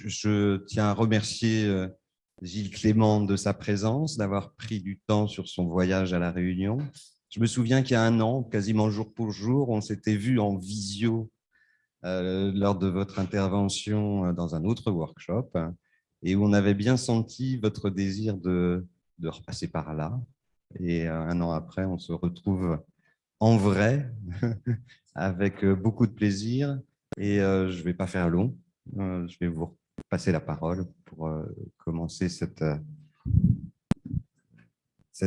Je tiens à remercier Gilles Clément de sa présence, d'avoir pris du temps sur son voyage à La Réunion. Je me souviens qu'il y a un an, quasiment jour pour jour, on s'était vu en visio lors de votre intervention dans un autre workshop et où on avait bien senti votre désir de repasser par là. Et un an après, on se retrouve en vrai avec beaucoup de plaisir. Et je ne vais pas faire long. Je vais vous passer la parole pour commencer cette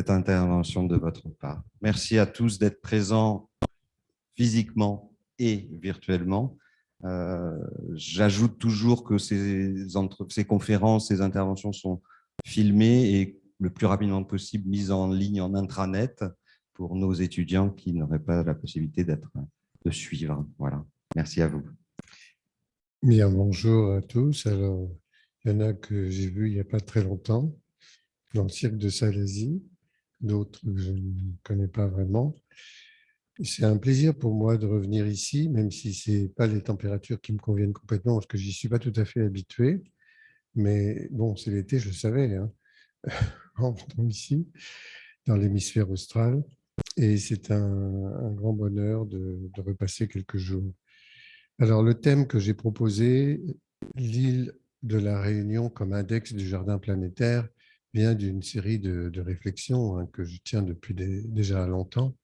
intervention de votre part. Merci à tous d'être présents physiquement et virtuellement. J'ajoute toujours que ces conférences, ces interventions sont filmées et le plus rapidement possible mises en ligne en intranet pour nos étudiants qui n'auraient pas la possibilité de suivre. Voilà. Merci à vous. Bien, bonjour à tous. Alors, il y en a que j'ai vus il n'y a pas très longtemps dans le cirque de Salazie, d'autres que je ne connais pas vraiment. C'est un plaisir pour moi de revenir ici, même si ce n'est pas les températures qui me conviennent complètement, parce que je n'y suis pas tout à fait habitué. Mais bon, c'est l'été, je le savais, hein, en venant ici, dans l'hémisphère austral. Et c'est un grand bonheur de repasser quelques jours. Alors, le thème que j'ai proposé, l'île de la Réunion comme index du jardin planétaire, vient d'une série de réflexions que je tiens depuis déjà longtemps.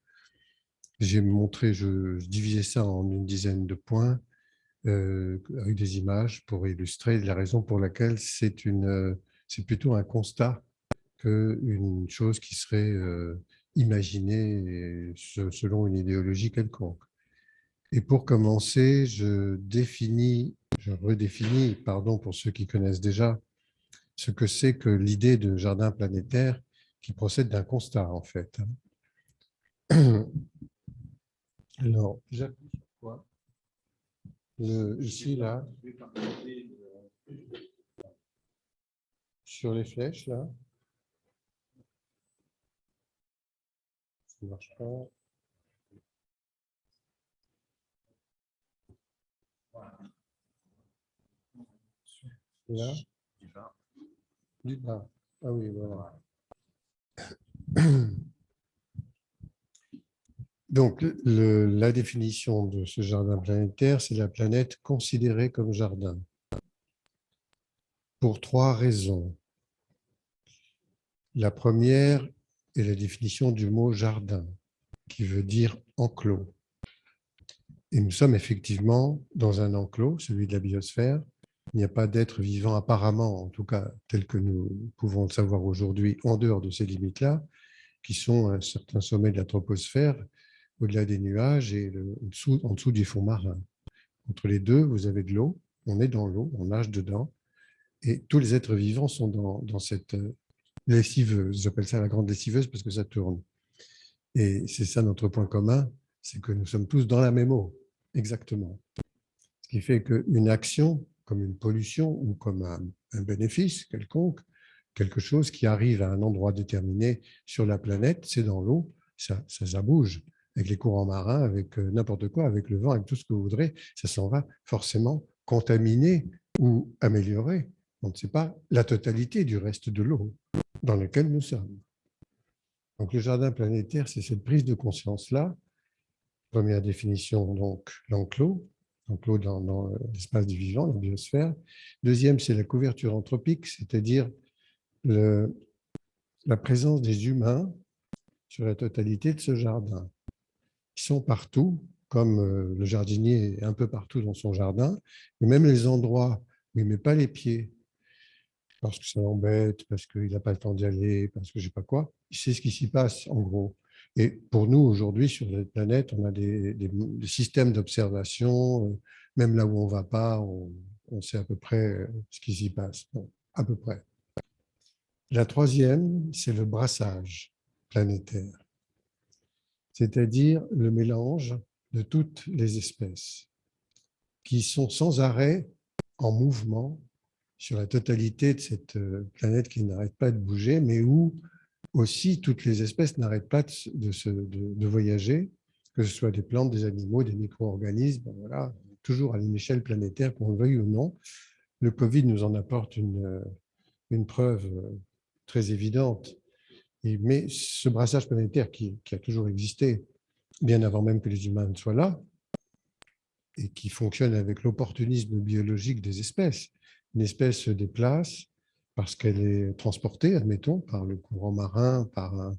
J'ai montré, je divisais ça en une dizaine de points avec des images pour illustrer la raison pour laquelle c'est plutôt un constat qu'une chose qui serait imaginée selon une idéologie quelconque. Et pour commencer, je redéfinis, pardon pour ceux qui connaissent déjà, ce que c'est que l'idée de jardin planétaire qui procède d'un constat, en fait. Alors, j'appuie sur quoi? Ici, là, sur les flèches, là. Ça ne marche pas. Là. Du bas. Ah oui, voilà. Donc, la définition de ce jardin planétaire, c'est la planète considérée comme jardin. Pour trois raisons. La première est la définition du mot jardin, qui veut dire enclos. Et nous sommes effectivement dans un enclos, celui de la biosphère. Il n'y a pas d'être vivant apparemment, en tout cas tel que nous pouvons le savoir aujourd'hui, en dehors de ces limites-là, qui sont un certain sommet de la troposphère, au-delà des nuages et en dessous du fond marin. Entre les deux, vous avez de l'eau, on est dans l'eau, on nage dedans, et tous les êtres vivants sont dans cette lessiveuse. J'appelle ça la grande lessiveuse parce que ça tourne. Et c'est ça notre point commun, c'est que nous sommes tous dans la même eau, exactement. Ce qui fait qu'une action, comme une pollution ou comme un bénéfice quelconque, quelque chose qui arrive à un endroit déterminé sur la planète, c'est dans l'eau, ça bouge. Avec les courants marins, avec n'importe quoi, avec le vent, avec tout ce que vous voudrez, ça s'en va forcément contaminer ou améliorer. Donc, ce n'est pas la totalité du reste de l'eau dans lequel nous sommes. Donc, le jardin planétaire, c'est cette prise de conscience-là. Première définition, donc, l'enclos dans l'espace du vivant, la biosphère. Deuxième, c'est la couverture anthropique, c'est-à-dire la présence des humains sur la totalité de ce jardin. Ils sont partout, comme le jardinier est un peu partout dans son jardin, mais même les endroits où il ne met pas les pieds, parce que ça l'embête, parce qu'il n'a pas le temps d'y aller, parce que je ne sais pas quoi, il sait ce qui s'y passe, en gros. Et pour nous, aujourd'hui, sur cette planète, on a des systèmes d'observation, même là où on ne va pas, on sait à peu près ce qui s'y passe, bon, à peu près. La troisième, c'est le brassage planétaire, c'est-à-dire le mélange de toutes les espèces qui sont sans arrêt en mouvement sur la totalité de cette planète qui n'arrête pas de bouger, mais où aussi toutes les espèces n'arrêtent pas de voyager, que ce soit des plantes, des animaux, des micro-organismes, voilà, toujours à une échelle planétaire, qu'on le veuille ou non. le Covid nous en apporte une preuve très évidente. Mais ce brassage planétaire qui a toujours existé, bien avant même que les humains ne soient là, et qui fonctionne avec l'opportunisme biologique des espèces. Une espèce se déplace parce qu'elle est transportée, admettons, par le courant marin, par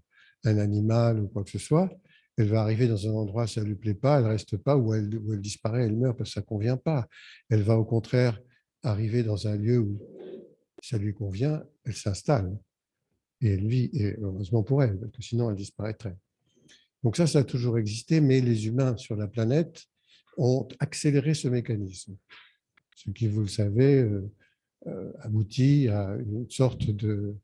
un animal ou quoi que ce soit. Elle va arriver dans un endroit, ça ne lui plaît pas, elle ne reste pas, ou elle disparaît, elle meurt parce que ça ne convient pas. Elle va au contraire arriver dans un lieu où ça lui convient, elle s'installe et elle vit, et heureusement pour elle, parce que sinon elle disparaîtrait. Donc ça a toujours existé, mais les humains sur la planète ont accéléré ce mécanisme, ce qui, vous le savez, aboutit à une sorte de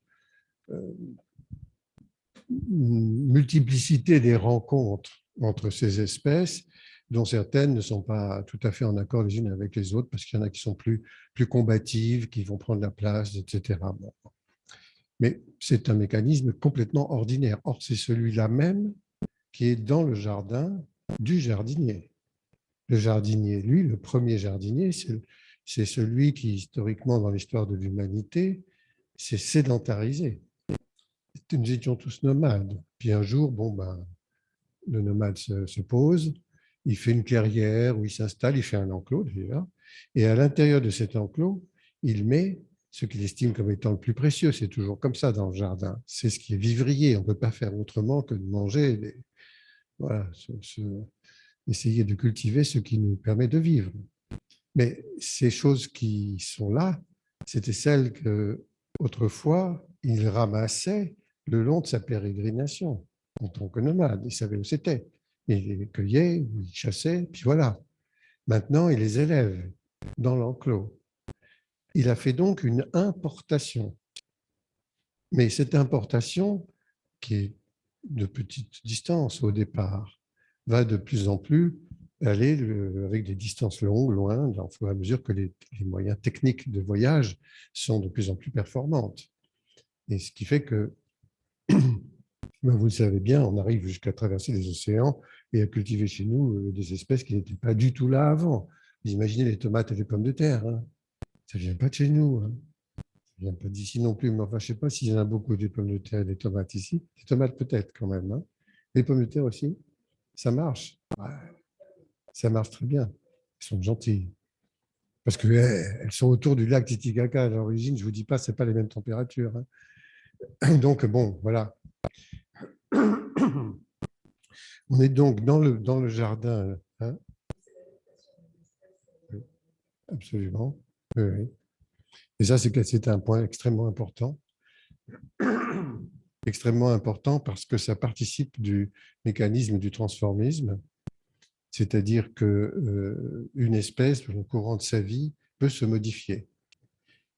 multiplicité des rencontres entre ces espèces, dont certaines ne sont pas tout à fait en accord les unes avec les autres, parce qu'il y en a qui sont plus combatives, qui vont prendre la place, etc. Bon. Mais c'est un mécanisme complètement ordinaire. Or, c'est celui-là même qui est dans le jardin du jardinier. Le jardinier, lui, le premier jardinier, c'est celui qui, historiquement, dans l'histoire de l'humanité, s'est sédentarisé. Nous étions tous nomades. Puis un jour, le nomade se pose, il fait une clairière où il s'installe, il fait un enclos d'ailleurs, et à l'intérieur de cet enclos, il met ce qu'il estime comme étant le plus précieux. C'est toujours comme ça dans le jardin. C'est ce qui est vivrier. On ne peut pas faire autrement que de manger, voilà, essayer de cultiver ce qui nous permet de vivre. Mais ces choses qui sont là, c'était celles que autrefois il ramassait le long de sa pérégrination en tant que nomade. Il savait où c'était. Il les cueillait, il chassait, puis voilà. Maintenant, il les élève dans l'enclos. Il a fait donc une importation. Mais cette importation, qui est de petite distance au départ, va de plus en plus aller avec des distances longues, loin, au fur et à mesure que les moyens techniques de voyage sont de plus en plus performantes. Et ce qui fait que, vous le savez bien, on arrive jusqu'à traverser les océans et à cultiver chez nous des espèces qui n'étaient pas du tout là avant. Vous imaginez les tomates et les pommes de terre, hein. Ça ne vient pas de chez nous. Hein. Ça ne vient pas d'ici non plus. Mais enfin, je ne sais pas s'il y en a beaucoup des pommes de terre et des tomates ici. Les tomates peut-être quand même. Hein. Les pommes de terre aussi, ça marche. Ouais, ça marche très bien. Elles sont gentilles. Parce qu'elles sont autour du lac Titicaca à l'origine. Je ne vous dis pas, ce n'est pas les mêmes températures. Hein. Donc, bon, voilà. On est donc dans le jardin. Hein. Absolument. Oui, oui. Et ça, c'est un point extrêmement important. Extrêmement important parce que ça participe du mécanisme du transformisme, c'est-à-dire qu'une espèce, au courant de sa vie, peut se modifier.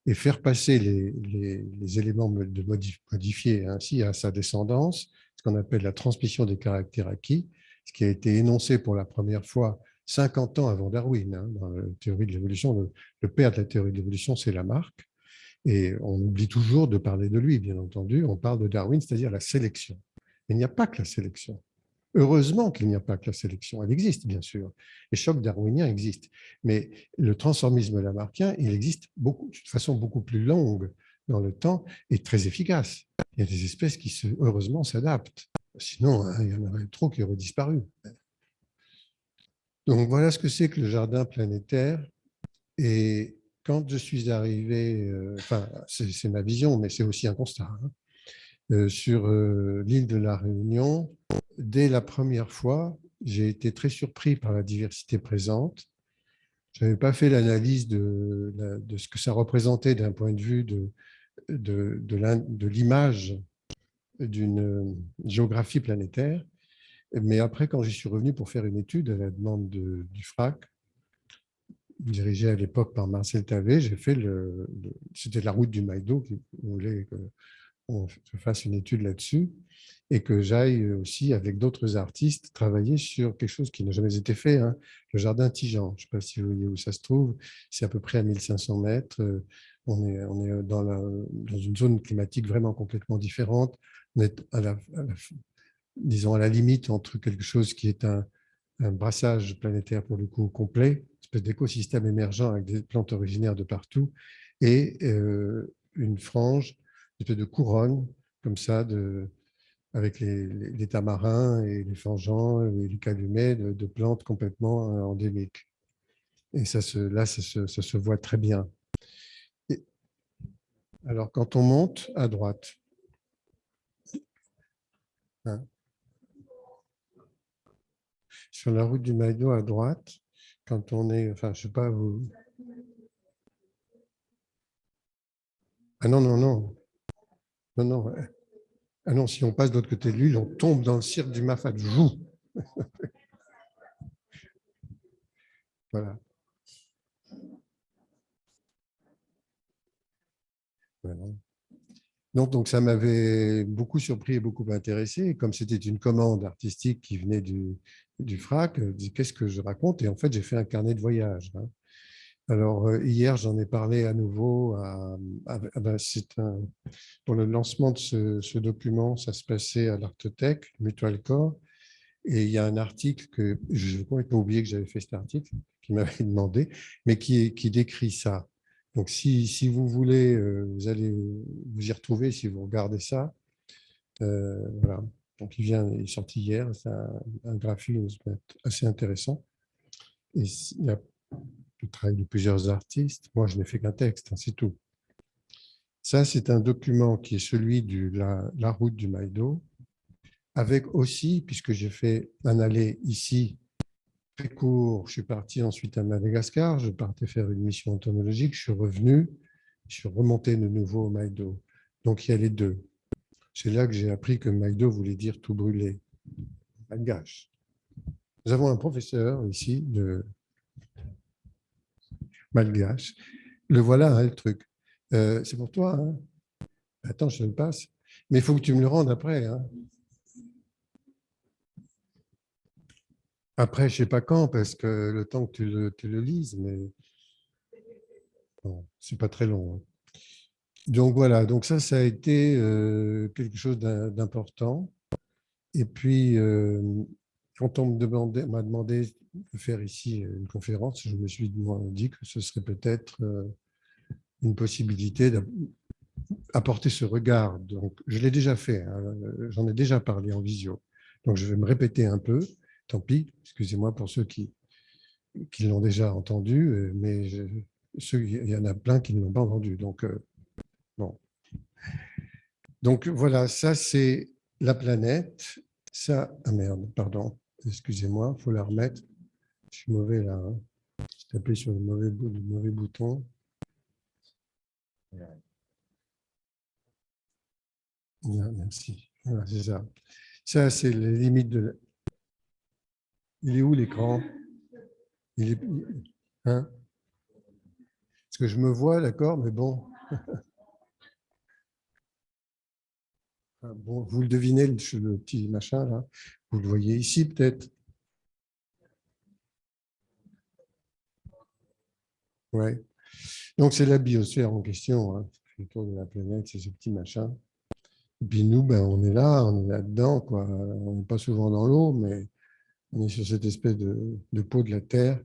Et faire passer les éléments modifiés ainsi à sa descendance, ce qu'on appelle la transmission des caractères acquis, ce qui a été énoncé pour la première fois 50 ans avant Darwin. Hein, dans la théorie de l'évolution, le père de la théorie de l'évolution, c'est Lamarck. Et on oublie toujours de parler de lui, bien entendu. On parle de Darwin, c'est-à-dire la sélection. Mais il n'y a pas que la sélection. Heureusement qu'il n'y a pas que la sélection. Elle existe, bien sûr. Les chocs darwiniens existent. Mais le transformisme lamarckien, il existe de façon beaucoup plus longue dans le temps et très efficace. Il y a des espèces qui, heureusement, s'adaptent. Sinon, hein, il y en aurait trop qui auraient disparu. Donc, voilà ce que c'est que le jardin planétaire. Et quand je suis arrivé, enfin, c'est ma vision, mais c'est aussi un constat, hein, sur l'île de la Réunion, dès la première fois, j'ai été très surpris par la diversité présente. Je n'avais pas fait l'analyse de ce que ça représentait d'un point de vue de l'image d'une géographie planétaire. Mais après, quand j'y suis revenu pour faire une étude à la demande du FRAC, dirigé à l'époque par Marcel Tavé, j'ai fait c'était la route du Maïdo qui voulait qu'on fasse une étude là-dessus et que j'aille aussi avec d'autres artistes travailler sur quelque chose qui n'a jamais été fait, hein, le jardin Tijan. Je ne sais pas si vous voyez où ça se trouve, c'est à peu près à 1500 mètres. On est dans une zone climatique vraiment complètement différente. On est disons à la limite entre quelque chose qui est un brassage planétaire pour le coup complet, espèce d'écosystème émergent avec des plantes originaires de partout, et une frange, une espèce de couronne, comme ça, avec les tamarins et les fangeants et les calumets de plantes complètement endémiques. Et là, ça se voit très bien. Et, alors, quand on monte à droite, hein, sur la route du Maïdo à droite, quand on est, enfin, je sais pas, vous... Ah non, non, non, non, non. Ah non, si on passe de l'autre côté de l'île, on tombe dans le cirque du Mafadjou. Voilà. Voilà. Donc, ça m'avait beaucoup surpris et beaucoup intéressé. Et comme c'était une commande artistique qui venait du FRAC, je me dis qu'est-ce que je raconte? Et en fait, j'ai fait un carnet de voyage. Hein. Alors, hier, j'en ai parlé à nouveau. Pour le lancement de ce document, ça se passait à l'Artothèque, Mutual Corps. Et il y a un article que je n'ai complètement oublié que j'avais fait cet article, qui m'avait demandé, mais qui décrit ça. Donc, si vous voulez, vous allez vous y retrouver si vous regardez ça. Voilà. Donc, il est sorti hier. C'est un graphisme assez intéressant. Et il y a le travail de plusieurs artistes. Moi, je n'ai fait qu'un texte, hein, c'est tout. Ça, c'est un document qui est celui de la route du Maïdo, avec aussi, puisque j'ai fait un aller ici, très court, je suis parti ensuite à Madagascar, je partais faire une mission entomologique, je suis revenu, je suis remonté de nouveau au Maïdo. Donc, il y a les deux. C'est là que j'ai appris que Maïdo voulait dire tout brûler, malgache. Nous avons un professeur ici de malgache. Le voilà, hein, le truc. C'est pour toi. Hein. Attends, je te le passe. Mais il faut que tu me le rendes après. Hein. Après, je ne sais pas quand, parce que le temps que tu le lises, mais bon, ce n'est pas très long. Hein. Donc voilà, donc ça a été quelque chose d'important. Et puis, quand on m'a demandé de faire ici une conférence, je me suis dit que ce serait peut-être une possibilité d'apporter ce regard. Donc, je l'ai déjà fait, hein, j'en ai déjà parlé en visio. Donc, je vais me répéter un peu, tant pis, excusez-moi pour ceux qui l'ont déjà entendu, mais il y en a plein qui ne l'ont pas entendu. Donc, bon. Donc, voilà, ça, c'est la planète. Ça, ah merde, pardon, excusez-moi, il faut la remettre. Je suis mauvais là. Hein. J'ai tapé sur le mauvais bouton. Bien, merci. Voilà, c'est ça. Ça, c'est les limites de. Il est où l'écran? Il est. Hein? Parce que je me vois, d'accord, mais bon. Ah, bon, vous le devinez, le petit machin là. Vous le voyez ici peut-être. Ouais. Donc c'est la biosphère en question. Hein. Le tour de la planète, c'est ce petit machin. Et puis nous, ben, on est là-dedans, quoi. On n'est pas souvent dans l'eau, mais on est sur cette espèce de peau de la Terre,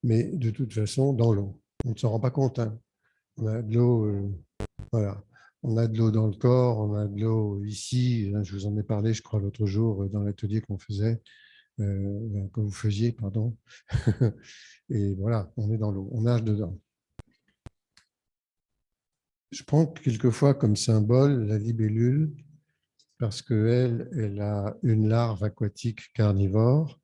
mais de toute façon dans l'eau. On ne s'en rend pas compte. Hein. On a de l'eau, voilà. On a de l'eau dans le corps, on a de l'eau ici. Je vous en ai parlé, je crois, l'autre jour dans l'atelier qu'on faisait, que vous faisiez, pardon. Et voilà, on est dans l'eau, on nage dedans. Je prends quelquefois comme symbole la libellule parce qu'elle, elle a une larve aquatique carnivore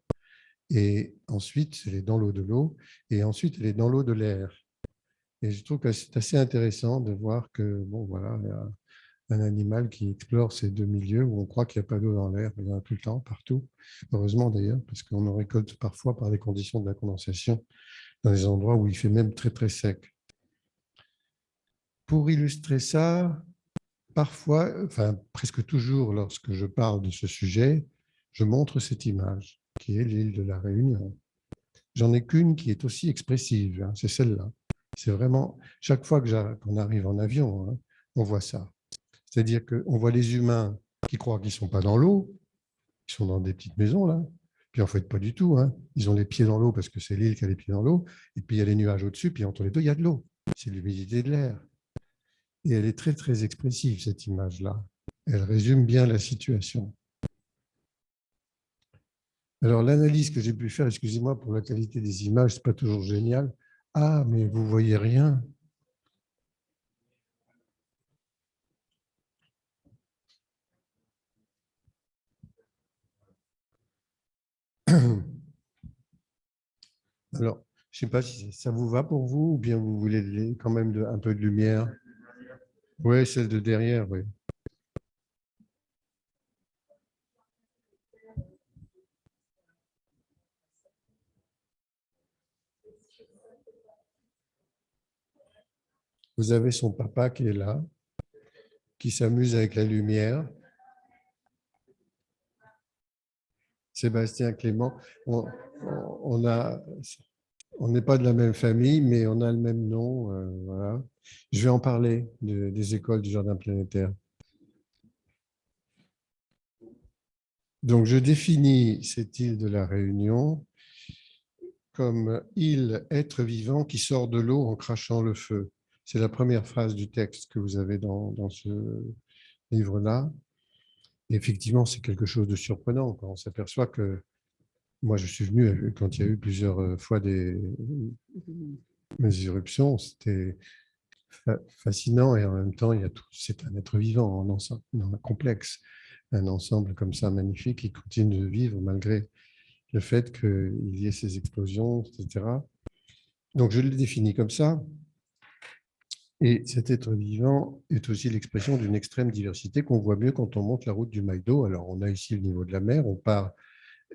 et ensuite, elle est dans l'eau de l'eau et ensuite, elle est dans l'eau de l'air. Et je trouve que c'est assez intéressant de voir que, bon, voilà, il y a un animal qui explore ces deux milieux où on croit qu'il n'y a pas d'eau dans l'air, il y en a tout le temps, partout. Heureusement d'ailleurs, parce qu'on en récolte parfois par les conditions de la condensation dans des endroits où il fait même très, très sec. Pour illustrer ça, parfois, enfin presque toujours lorsque je parle de ce sujet, je montre cette image qui est l'île de la Réunion. J'en ai qu'une qui est aussi expressive, hein, c'est celle-là. C'est vraiment, chaque fois qu'on arrive en avion, hein, on voit ça. C'est-à-dire qu'on voit les humains qui croient qu'ils ne sont pas dans l'eau, qui sont dans des petites maisons, là, Puis en fait, pas du tout, hein. Ils ont les pieds dans l'eau parce que c'est l'île qui a les pieds dans l'eau. Et puis il y a les nuages au-dessus, puis entre les deux, il y a de l'eau. C'est l'humidité de l'air. Et elle est très, très expressive, cette image-là. Elle résume bien la situation. Alors, l'analyse que j'ai pu faire, excusez-moi pour la qualité des images, ce n'est pas toujours génial. Ah, mais vous voyez rien. Alors, je ne sais pas si ça vous va pour vous ou bien vous voulez quand même un peu de lumière. Oui, celle de derrière, oui. Vous avez son papa qui est là, qui s'amuse avec la lumière. Sébastien Clément, on a, on n'est pas de la même famille, mais on a le même nom. Voilà. Je vais en parler des écoles du jardin planétaire. Donc, je définis cette île de la Réunion comme île, être vivant qui sort de l'eau en crachant le feu. C'est la première phrase du texte que vous avez dans ce livre-là. Effectivement, c'est quelque chose de surprenant quand on s'aperçoit que moi, je suis venu quand il y a eu plusieurs fois des éruptions. C'était fascinant et en même temps, c'est un être vivant en ensemble, un complexe, un ensemble comme ça magnifique qui continue de vivre malgré le fait qu'il y ait ces explosions, etc. Donc, je le définis comme ça. Et cet être vivant est aussi l'expression d'une extrême diversité qu'on voit mieux quand on monte la route du Maïdo. Alors, on a ici le niveau de la mer, on part.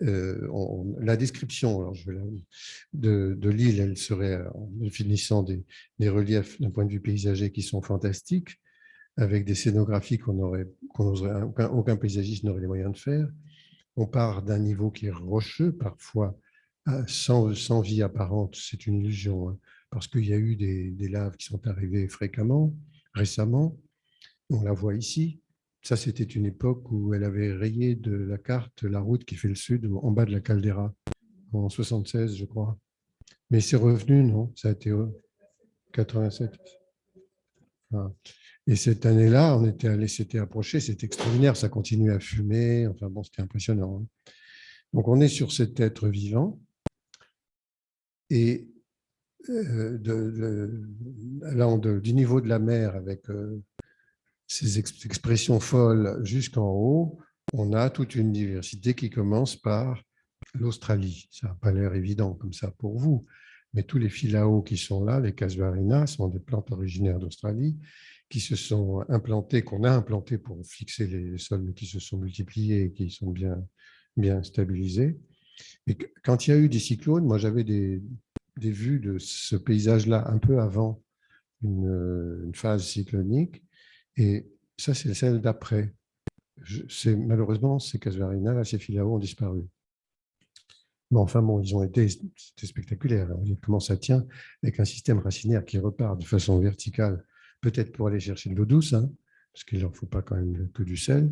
La description alors de l'île, elle serait en définissant des reliefs d'un point de vue paysager qui sont fantastiques, avec des scénographies aucun paysagiste n'aurait les moyens de faire. On part d'un niveau qui est rocheux, parfois sans vie apparente, c'est une illusion, hein, parce qu'il y a eu des laves qui sont arrivées fréquemment, récemment. On la voit ici. Ça, c'était une époque où elle avait rayé de la carte la route qui fait le sud, en bas de la caldeira, en 76, je crois. Mais c'est revenu, non? Ça a été 87. Enfin, et cette année-là, on était allé, s'était approché, c'était extraordinaire, ça continuait à fumer, enfin bon, c'était impressionnant, hein. Donc on est sur cet être vivant, et du niveau de la mer avec ces expressions folles jusqu'en haut, on a toute une diversité qui commence par l'Australie. Ça n'a pas l'air évident comme ça pour vous, mais tous les phylaos qui sont là, les casuarinas, sont des plantes originaires d'Australie qui se sont implantées, qu'on a implantées pour fixer les sols, mais qui se sont multipliées et qui sont bien stabilisées. Et quand il y a eu des cyclones, moi j'avais des vues de ce paysage-là un peu avant une phase cyclonique, et ça c'est celle d'après. Malheureusement, ces casuarinas, ces phylaos ont disparu. Mais enfin bon, c'était spectaculaire. Vous voyez comment ça tient avec un système racinaire qui repart de façon verticale, peut-être pour aller chercher de l'eau douce, hein, parce qu'il ne leur faut pas quand même que du sel.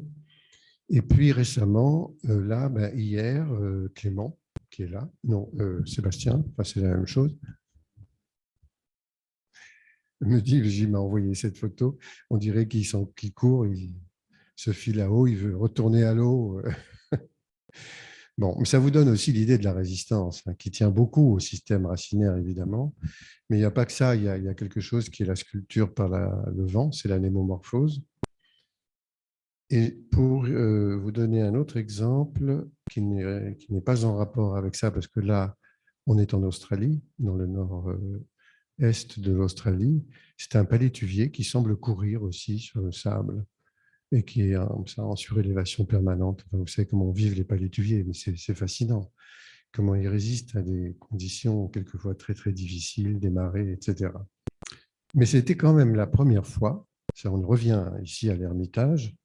Et puis récemment, là, hier, Clément, qui est là, non, Sébastien, enfin, c'est la même chose, me dit, il m'a envoyé cette photo, on dirait qu'il court, il se file à eau, il veut retourner à l'eau. Bon, mais ça vous donne aussi l'idée de la résistance, hein, qui tient beaucoup au système racinaire, évidemment. Mais il n'y a pas que ça, il y a quelque chose qui est la sculpture par le vent, c'est l'anémomorphose. Et pour vous donner un autre exemple qui n'est pas en rapport avec ça, parce que là, on est en Australie, dans le nord-est de l'Australie, c'est un palétuvier qui semble courir aussi sur le sable et qui est en surélévation permanente. Enfin, vous savez comment vivent les palétuviers, mais c'est fascinant, comment ils résistent à des conditions quelquefois très, très difficiles, des marées, etc. Mais c'était quand même la première fois, ça on revient ici à l'Ermitage,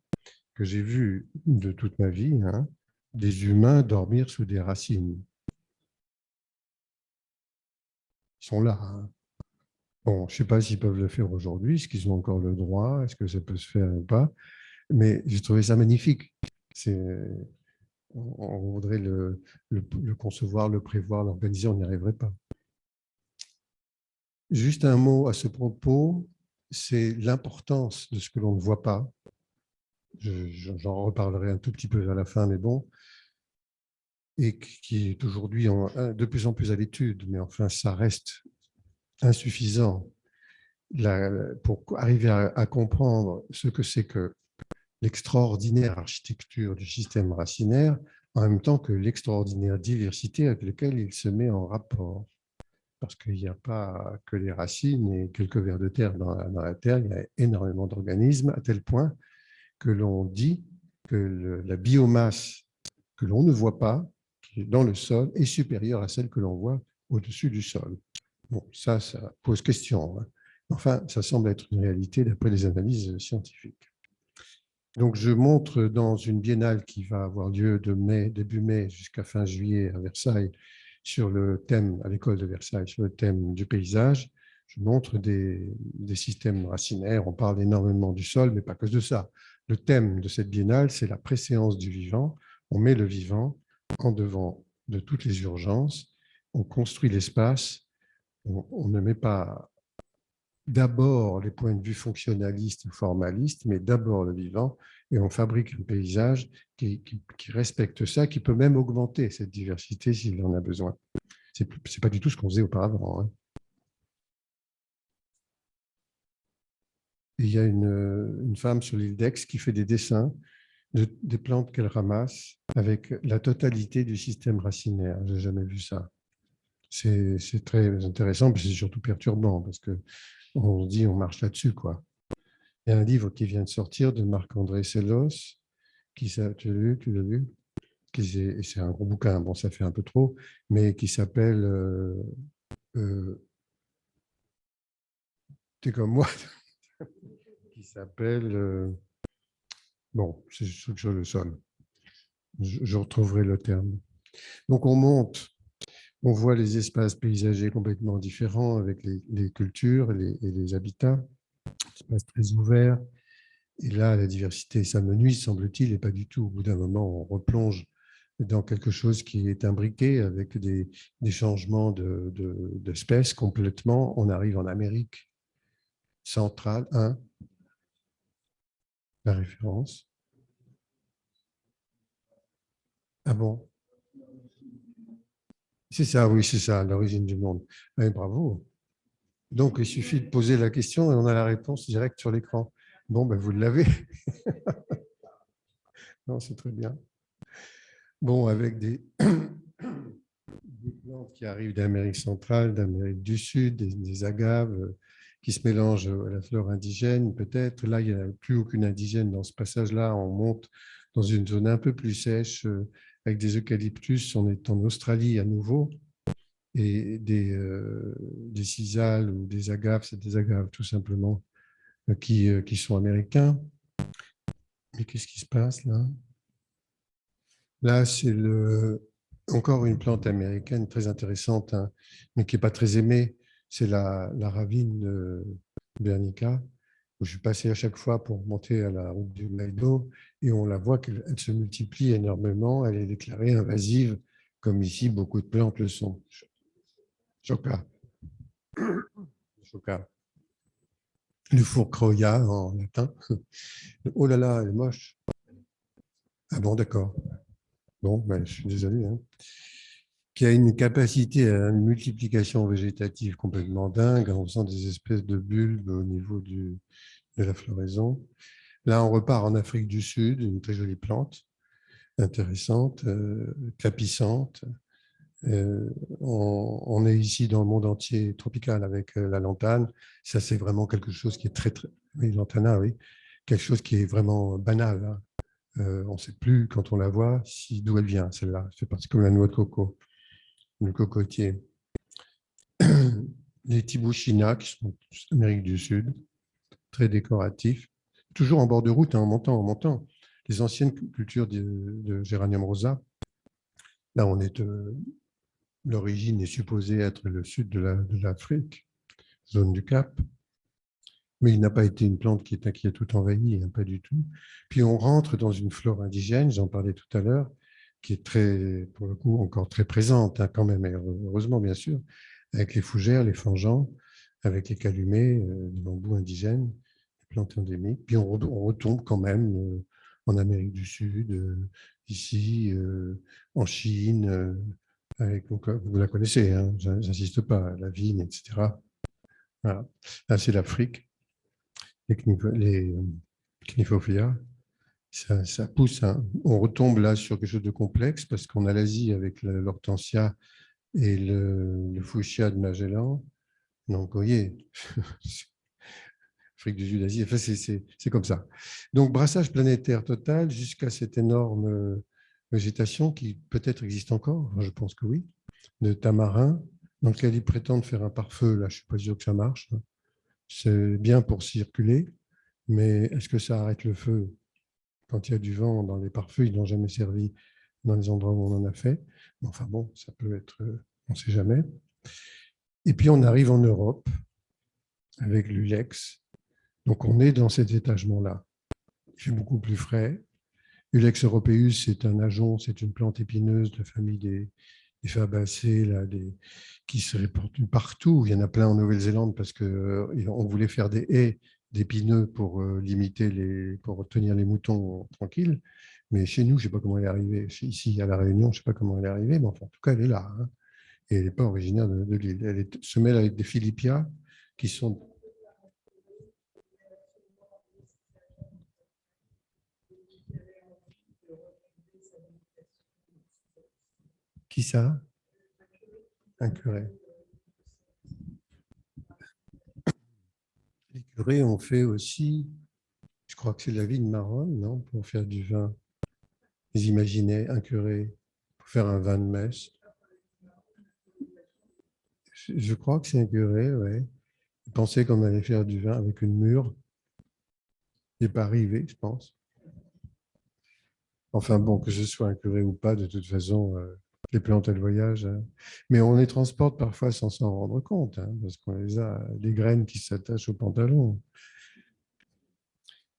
que j'ai vu de toute ma vie, hein, des humains dormir sous des racines. Ils sont là, hein. Bon, je ne sais pas s'ils peuvent le faire aujourd'hui, est-ce qu'ils ont encore le droit, est-ce que ça peut se faire ou pas, mais j'ai trouvé ça magnifique. on voudrait le concevoir, le prévoir, l'organiser, on n'y arriverait pas. Juste un mot à ce propos, c'est l'importance de ce que l'on ne voit pas. J'en reparlerai un tout petit peu à la fin, mais bon, et qui est aujourd'hui de plus en plus à l'étude, mais enfin, ça reste insuffisant pour arriver à comprendre ce que c'est que l'extraordinaire architecture du système racinaire, en même temps que l'extraordinaire diversité avec laquelle il se met en rapport. Parce qu'il n'y a pas que les racines et quelques vers de terre dans la terre, il y a énormément d'organismes, à tel point que l'on dit que la biomasse que l'on ne voit pas, qui est dans le sol, est supérieure à celle que l'on voit au-dessus du sol. Bon, ça pose question, hein. Enfin, ça semble être une réalité d'après les analyses scientifiques. Donc, je montre dans une biennale qui va avoir lieu de début mai jusqu'à fin juillet à Versailles, sur le thème, à l'école de Versailles, sur le thème du paysage. Je montre des systèmes racinaires. On parle énormément du sol, mais pas que de ça. Le thème de cette biennale, c'est la préséance du vivant. On met le vivant en devant de toutes les urgences. On construit l'espace. On ne met pas d'abord les points de vue fonctionnalistes ou formalistes, mais d'abord le vivant, et on fabrique un paysage qui respecte ça, qui peut même augmenter cette diversité s'il en a besoin. Ce n'est pas du tout ce qu'on faisait auparavant, hein. Il y a une femme sur l'île d'Aix qui fait des dessins des plantes qu'elle ramasse avec la totalité du système racinaire. Je n'ai jamais vu ça. C'est très intéressant, mais c'est surtout perturbant, parce qu'on se dit on marche là-dessus, quoi. Il y a un livre qui vient de sortir de Marc-André Sellos, tu l'as lu, c'est un gros bouquin, bon, ça fait un peu trop, mais qui s'appelle T'es comme moi, qui s'appelle bon, c'est sur le sol. Je retrouverai le terme. Donc on monte, on voit les espaces paysagers complètement différents avec les cultures et les habitats, espaces très ouverts. Et là, la diversité s'amenuise, semble-t-il, et pas du tout. Au bout d'un moment, on replonge dans quelque chose qui est imbriqué avec des changements d'espèces complètement. On arrive en Amérique centrale, la référence. Ah bon? C'est ça, oui, c'est ça, l'origine du monde. Oui, bravo. Donc, il suffit de poser la question et on a la réponse directe sur l'écran. Bon, ben, vous l'avez. Non, c'est très bien. Bon, avec des plantes qui arrivent d'Amérique centrale, d'Amérique du Sud, des agaves qui se mélangent à la flore indigène, peut-être. Là, il n'y a plus aucune indigène dans ce passage-là. On monte dans une zone un peu plus sèche avec des eucalyptus. On est en Australie à nouveau. Et des cisales ou des agaves, c'est des agaves tout simplement, qui sont américains. Mais qu'est-ce qui se passe là? Là, c'est encore une plante américaine très intéressante, hein, mais qui n'est pas très aimée. C'est la ravine Bernica, où je suis passé à chaque fois pour monter à la route du Maïdo, et on la voit qu'elle se multiplie énormément. Elle est déclarée invasive, comme ici, beaucoup de plantes le sont. Choca. Choca. Le fourcroya en latin. Oh là là, elle est moche. Ah bon, d'accord. Bon, ben, je suis désolé, hein. Qui a une capacité à une multiplication végétative complètement dingue en faisant des espèces de bulbes au niveau de la floraison. Là, on repart en Afrique du Sud, une très jolie plante, intéressante, capissante. On est ici dans le monde entier tropical avec la lantane. Ça, c'est vraiment quelque chose qui est très, très... Oui, lantana, oui. Quelque chose qui est vraiment banal, hein. On ne sait plus, quand on la voit, d'où elle vient, celle-là. C'est parti comme la noix de coco, le cocotier. Les tibuchina, qui sont d'Amérique du Sud, très décoratifs. Toujours en bord de route, hein, en montant. Les anciennes cultures de Géranium rosa. Là, l'origine est supposée être le sud de l'Afrique, zone du Cap. Mais il n'a pas été une plante qui a tout envahi, hein, pas du tout. Puis on rentre dans une flore indigène, j'en parlais tout à l'heure, qui est très, pour le coup, encore très présente, hein, quand même, et heureusement, bien sûr, avec les fougères, les fangeants, avec les calumets, les bambous indigènes, les plantes endémiques. Puis on retombe quand même en Amérique du Sud, ici, en Chine, donc, vous la connaissez, hein, j'insiste pas, la vigne, etc. Voilà. Là, c'est l'Afrique, les Cniphophilia. Ça pousse, hein. On retombe là sur quelque chose de complexe parce qu'on a l'Asie avec l'hortensia et le fuchsia de Magellan. Donc, vous voyez, Afrique du Sud, Asie, enfin, c'est comme ça. Donc, brassage planétaire total jusqu'à cette énorme végétation qui peut-être existe encore, je pense que oui, de tamarin, dans lequel ils prétendent faire un pare-feu. Là, je ne suis pas sûr que ça marche. C'est bien pour circuler, mais est-ce que ça arrête le feu? Quand il y a du vent dans les pare-feux, ils n'ont jamais servi dans les endroits où on en a fait. Enfin bon, ça peut être, on ne sait jamais. Et puis on arrive en Europe avec l'Ulex. Donc on est dans cet étagement-là. Il fait beaucoup plus frais. Ulex europaeus, c'est un ajon, c'est une plante épineuse de la famille des fabacées, là, qui se répandent partout. Il y en a plein en Nouvelle-Zélande parce qu'on voulait faire des haies d'épineux pour pour tenir les moutons tranquilles. Mais chez nous, je ne sais pas comment elle est arrivée. Ici, à La Réunion, je ne sais pas comment elle est arrivée, mais enfin, en tout cas, elle est là. Hein. Et elle n'est pas originaire de l'île. Elle se mêle avec des philippias qui sont... Qui ça? Un curé. Les curés ont fait aussi, je crois que c'est la vigne marronne, non? Pour faire du vin. Ils imaginaient un curé pour faire un vin de messe. Je crois que c'est un curé, oui. Ils pensaient qu'on allait faire du vin avec une mûre. Il n'est pas arrivé, je pense. Enfin bon, que ce soit un curé ou pas, de toute façon, les plantes, elles voyagent. Hein. Mais on les transporte parfois sans s'en rendre compte, hein, parce qu'on les a, des graines qui s'attachent au pantalon.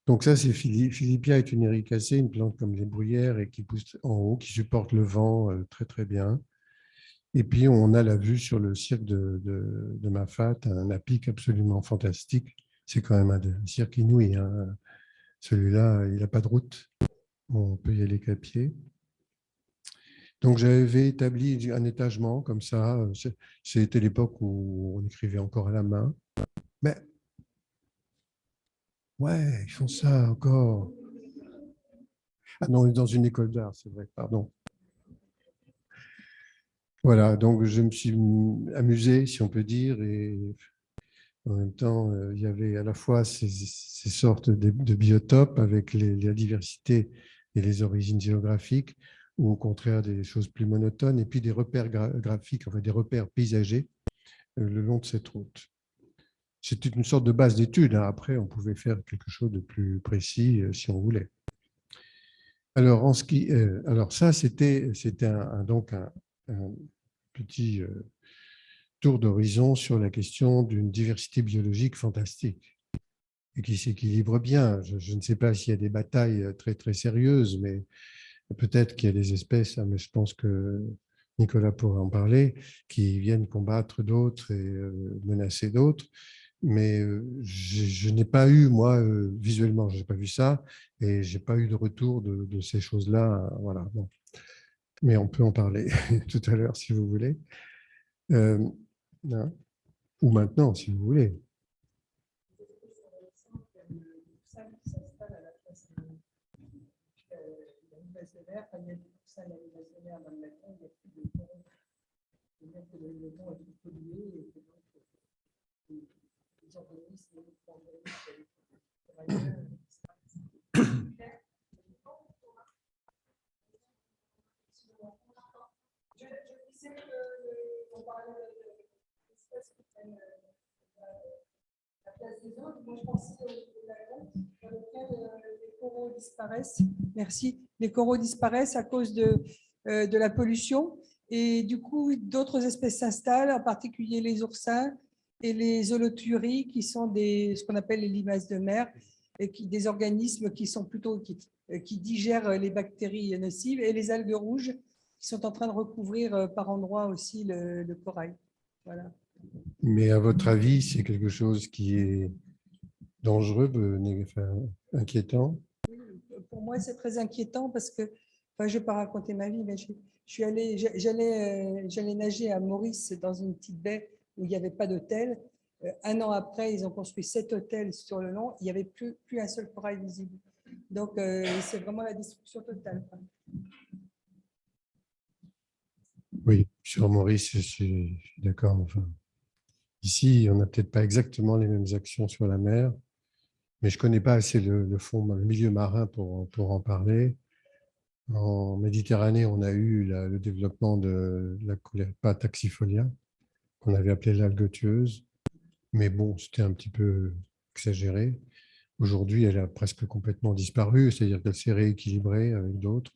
Donc ça, c'est Philippia est une éricacée, une plante comme les bruyères et qui pousse en haut, qui supporte le vent très très bien. Et puis on a la vue sur le cirque de Mafat, un apic absolument fantastique. C'est quand même un cirque inouï. Hein. Celui-là, il n'a pas de route. On peut y aller qu'à pied. Donc j'avais établi un étagement comme ça. C'était l'époque où on écrivait encore à la main. Mais ouais, ils font ça encore. Ah non, on est dans une école d'art, c'est vrai, pardon. Voilà, donc je me suis amusé, si on peut dire, et en même temps, il y avait à la fois ces sortes de biotopes avec la diversité et les origines géographiques, ou au contraire des choses plus monotones, et puis des repères graphiques, enfin des repères paysagers le long de cette route. C'était une sorte de base d'études. Hein. Après, on pouvait faire quelque chose de plus précis si on voulait. Alors, alors ça, c'était donc un petit tour d'horizon sur la question d'une diversité biologique fantastique et qui s'équilibre bien. Je ne sais pas s'il y a des batailles très, très sérieuses, mais peut-être qu'il y a des espèces, mais je pense que Nicolas pourra en parler, qui viennent combattre d'autres et menacer d'autres. Mais je n'ai pas eu, moi, visuellement, je n'ai pas vu ça, et je n'ai pas eu de retour de ces choses-là. Voilà. Bon. Mais on peut en parler tout à l'heure, si vous voulez. Hein, ou maintenant, si vous voulez. Merci. Les coraux disparaissent à cause de la pollution et du coup, d'autres espèces s'installent, en particulier les oursins et les holothuries qui sont ce qu'on appelle les limaces de mer. des organismes qui sont plutôt qui digèrent les bactéries nocives, et les algues rouges qui sont en train de recouvrir par endroits aussi le corail. Voilà. Mais à votre avis, c'est quelque chose qui est dangereux, enfin, inquiétant? Pour moi, c'est très inquiétant parce que, enfin, je ne vais pas raconter ma vie, mais j'allais nager à Maurice dans une petite baie où il n'y avait pas d'hôtel. Un an après, ils ont construit 7 hôtels sur le long. Il n'y avait plus un seul corail visible. Donc, c'est vraiment la destruction totale. Oui, sur Maurice, je suis d'accord. Enfin, ici, on n'a peut-être pas exactement les mêmes actions sur la mer, mais je ne connais pas assez le fond, le milieu marin pour en parler. En Méditerranée, on a eu le développement de la Colerpa taxifolia, qu'on avait appelée l'algue tueuse, mais bon, c'était un petit peu exagéré. Aujourd'hui, elle a presque complètement disparu, c'est-à-dire qu'elle s'est rééquilibrée avec d'autres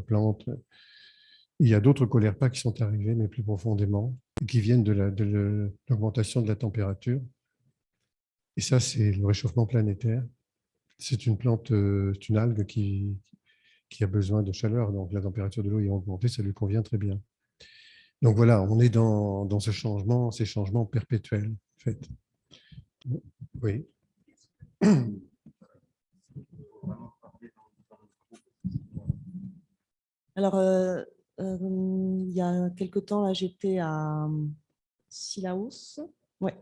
plantes. Il y a d'autres colerpas qui sont arrivés, mais plus profondément, et qui viennent de l'augmentation de la température. Et ça, c'est le réchauffement planétaire. C'est une plante, c'est une algue qui a besoin de chaleur, donc la température de l'eau est augmentée, ça lui convient très bien. Donc voilà, on est dans ce changement, ces changements perpétuels, en fait. Oui. Alors, il y a quelque temps, là, j'étais à Sillaos. Ouais.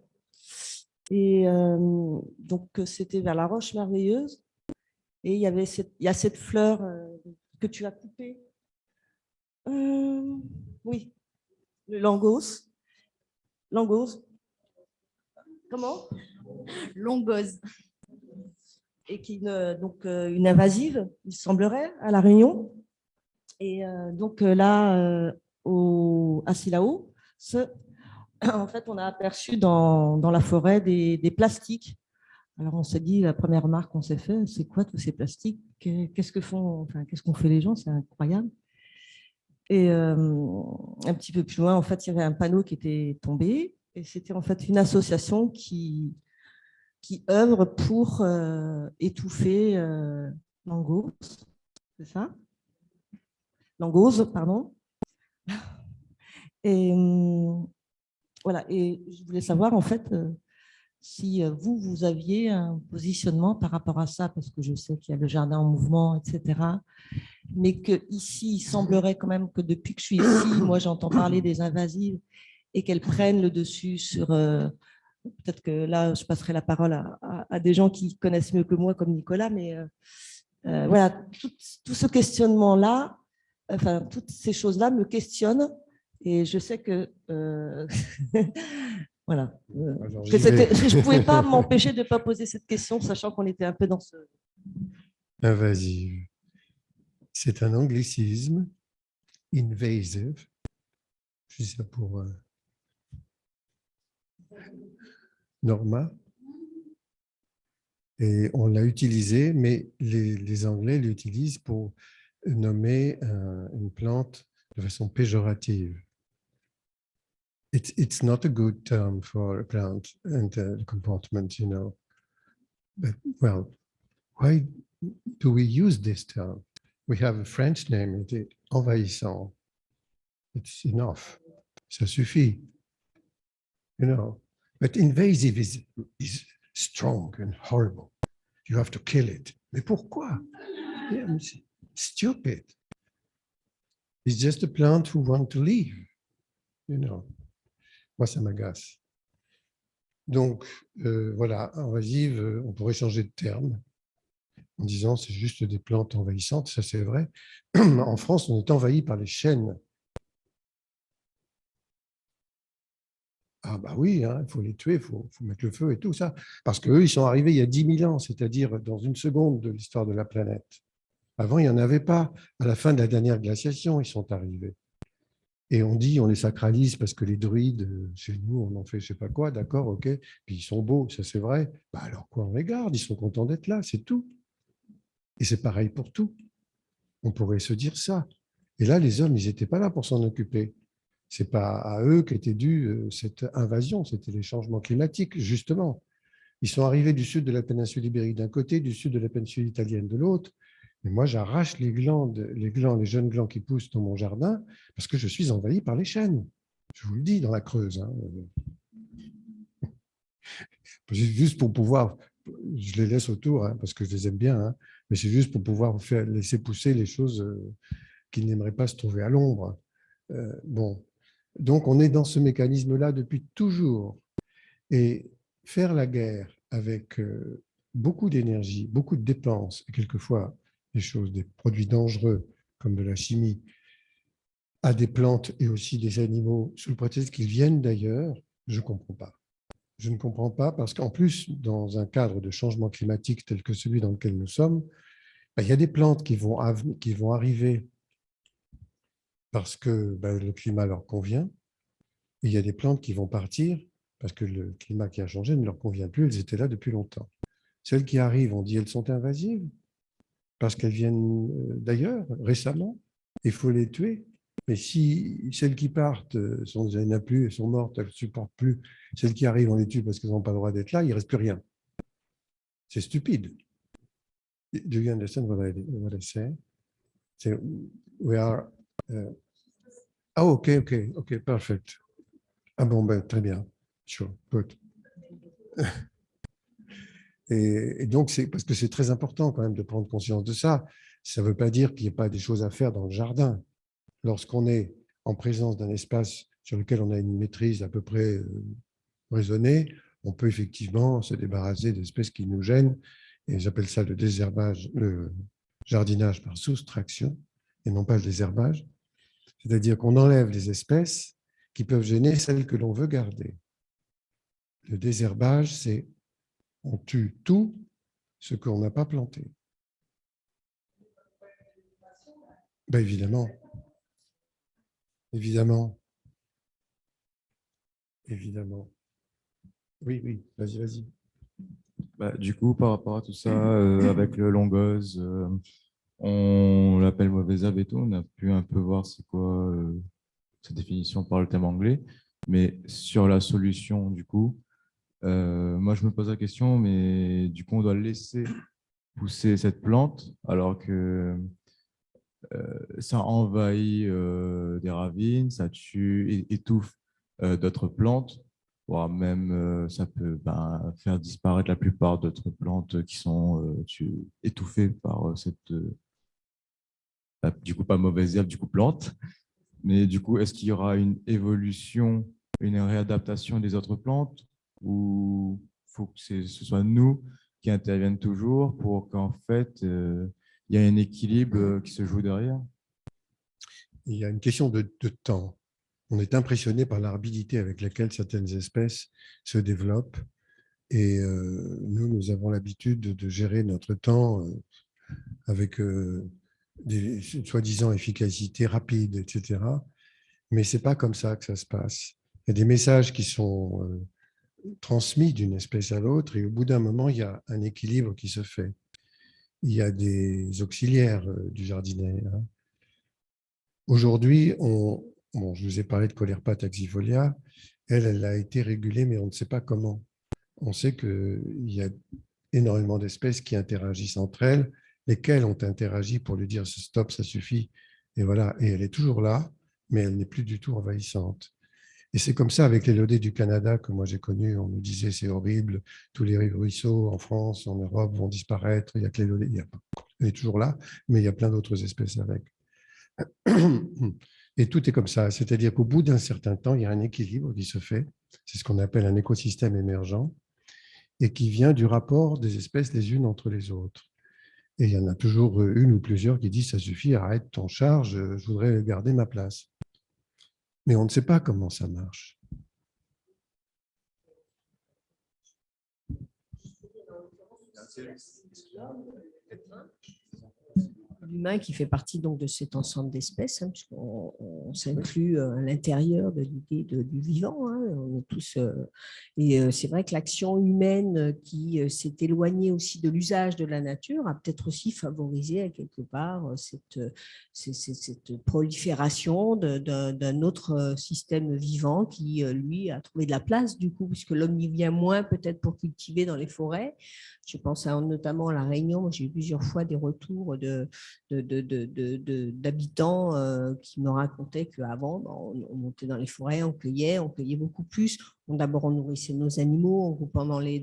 Et donc, c'était vers la Roche Merveilleuse. Et il y a cette fleur que tu as coupée. Oui, le langos. Langose. Comment? Longose. Et qui donc une invasive, il semblerait, à La Réunion. Et donc là, à Silao, en fait, on a aperçu dans la forêt des plastiques. Alors on s'est dit, la première remarque qu'on s'est fait, c'est quoi tous ces plastiques? Qu'est-ce qu'on fait les gens? C'est incroyable. Et un petit peu plus loin, en fait, il y avait un panneau qui était tombé. Et c'était en fait une association qui œuvre pour étouffer l'angose. C'est ça? L'angose, pardon. Et voilà. Et je voulais savoir, en fait, si vous aviez un positionnement par rapport à ça, parce que je sais qu'il y a le jardin en mouvement, etc. Mais qu'ici, il semblerait quand même que depuis que je suis ici, moi, j'entends parler des invasives et qu'elles prennent le dessus sur... peut-être que là, je passerai la parole à des gens qui connaissent mieux que moi, comme Nicolas, mais voilà, tout ce questionnement-là, enfin, toutes ces choses-là me questionnent et je sais que... voilà. Que je ne pouvais pas m'empêcher de ne pas poser cette question, sachant qu'on était un peu dans ce... Invasive. C'est un anglicisme, invasive. Je dis ça pour Norma. Et on l'a utilisé, mais les Anglais l'utilisent pour nommer une plante de façon péjorative. It's not a good term for a plant and comportment, you know. But, well, why do we use this term? We have a French name, it is envahissant. It's enough. Ça suffit. You know, but invasive is strong and horrible. You have to kill it. Mais pourquoi? Yeah, stupid. It's just a plant who want to leave. You know. Moi, ça m'agace. Donc, voilà, invasive, on pourrait changer de terme en disant c'est juste des plantes envahissantes, ça c'est vrai. En France, on est envahi par les chênes. Ah bah oui, il faut les tuer, il faut mettre le feu et tout ça. Parce qu'eux, ils sont arrivés il y a 10 000 ans, c'est-à-dire dans une seconde de l'histoire de la planète. Avant, il n'y en avait pas. À la fin de la dernière glaciation, ils sont arrivés. Et on dit, on les sacralise parce que les druides, chez nous, on en fait je ne sais pas quoi, d'accord, ok, puis ils sont beaux, ça c'est vrai. Bah alors quoi, on les garde, ils sont contents d'être là, c'est tout. Et c'est pareil pour tout. On pourrait se dire ça. Et là, les hommes, ils n'étaient pas là pour s'en occuper. Ce n'est pas à eux qu'était due cette invasion, c'était les changements climatiques, justement. Ils sont arrivés du sud de la péninsule ibérique d'un côté, du sud de la péninsule italienne de l'autre. Mais moi, j'arrache les jeunes glands qui poussent dans mon jardin parce que je suis envahi par les chênes. Je vous le dis, dans la Creuse. Hein. Juste pour pouvoir, je les laisse autour hein, parce que je les aime bien, hein, mais c'est juste pour pouvoir laisser pousser les choses qu'ils n'aimeraient pas se trouver à l'ombre. Bon, donc on est dans ce mécanisme-là depuis toujours. Et faire la guerre avec beaucoup d'énergie, beaucoup de dépenses, et quelquefois des produits dangereux comme de la chimie, à des plantes et aussi des animaux, sous le prétexte qu'ils viennent d'ailleurs, je ne comprends pas. Je ne comprends pas parce qu'en plus, dans un cadre de changement climatique tel que celui dans lequel nous sommes, il y a des plantes qui vont arriver parce que le climat leur convient, et il y a des plantes qui vont partir parce que le climat qui a changé ne leur convient plus, elles étaient là depuis longtemps. Celles qui arrivent, on dit elles sont invasives parce qu'elles viennent d'ailleurs, récemment, il faut les tuer. Mais si celles qui partent, il n'y en a plus, elles sont mortes, elles ne supportent plus, celles qui arrivent, on les tue parce qu'elles n'ont pas le droit d'être là, il ne reste plus rien. C'est stupide. Do you understand what I say? We are... OK, perfect. Ah bon, très bien. Sure, good. Et donc, c'est parce que c'est très important quand même de prendre conscience de ça. Ça ne veut pas dire qu'il n'y a pas des choses à faire dans le jardin. Lorsqu'on est en présence d'un espace sur lequel on a une maîtrise à peu près raisonnée, on peut effectivement se débarrasser d'espèces qui nous gênent. Et j'appelle ça le désherbage, le jardinage par soustraction, et non pas le désherbage. C'est-à-dire qu'on enlève les espèces qui peuvent gêner celles que l'on veut garder. Le désherbage, c'est on tue tout ce qu'on n'a pas planté. Évidemment. Évidemment. Évidemment. Oui, vas-y. Du coup, par rapport à tout ça, avec le longose, on l'appelle mauvaise herbe et tout, on a pu un peu voir c'est quoi sa définition par le thème anglais. Mais sur la solution, du coup, moi je me pose la question, mais du coup, on doit laisser pousser cette plante alors que ça envahit des ravines, ça tue et étouffe d'autres plantes, voire même ça peut faire disparaître la plupart d'autres plantes qui sont étouffées par cette, du coup pas mauvaise herbe, du coup plante. Mais du coup, est-ce qu'il y aura une évolution, une réadaptation des autres plantes ou faut que ce soit nous qui interviennent toujours pour qu'en fait, il y ait un équilibre qui se joue derrière? Il y a une question de temps. On est impressionné par la rapidité avec laquelle certaines espèces se développent. Et nous avons l'habitude de gérer notre temps avec des soi-disant efficacités rapides, etc. Mais ce n'est pas comme ça que ça se passe. Il y a des messages qui sont transmis d'une espèce à l'autre et au bout d'un moment, il y a un équilibre qui se fait. Il y a des auxiliaires du jardinet. Hein. Aujourd'hui, je vous ai parlé de Colerpa taxifolia. Elle a été régulée, mais on ne sait pas comment. On sait qu'il y a énormément d'espèces qui interagissent entre elles, lesquelles ont interagi pour lui dire stop, ça suffit. Et voilà, et elle est toujours là, mais elle n'est plus du tout envahissante. Et c'est comme ça avec les lodés du Canada que moi j'ai connus. On nous disait c'est horrible, tous les ruisseaux en France, en Europe vont disparaître. Il y a que les lodés. Elle est toujours là, mais il y a plein d'autres espèces avec. Et tout est comme ça, c'est-à-dire qu'au bout d'un certain temps, il y a un équilibre qui se fait. C'est ce qu'on appelle un écosystème émergent et qui vient du rapport des espèces les unes entre les autres. Et il y en a toujours une ou plusieurs qui disent ça suffit, arrête ton charge, je voudrais garder ma place. Mais on ne sait pas comment ça marche. l'humain qui fait partie donc de cet ensemble d'espèces, puisqu'on s'inclut à l'intérieur de l'idée du vivant. On est tous, c'est vrai que l'action humaine qui s'est éloignée aussi de l'usage de la nature a peut-être aussi favorisé à quelque part cette prolifération d'un autre système vivant qui, lui, a trouvé de la place du coup, puisque l'homme y vient moins peut-être pour cultiver dans les forêts. Je pense notamment à La Réunion. J'ai eu plusieurs fois des retours d'habitants qui me racontaient qu'avant, on montait dans les forêts, on cueillait beaucoup plus. D'abord, on nourrissait nos animaux en groupant dans les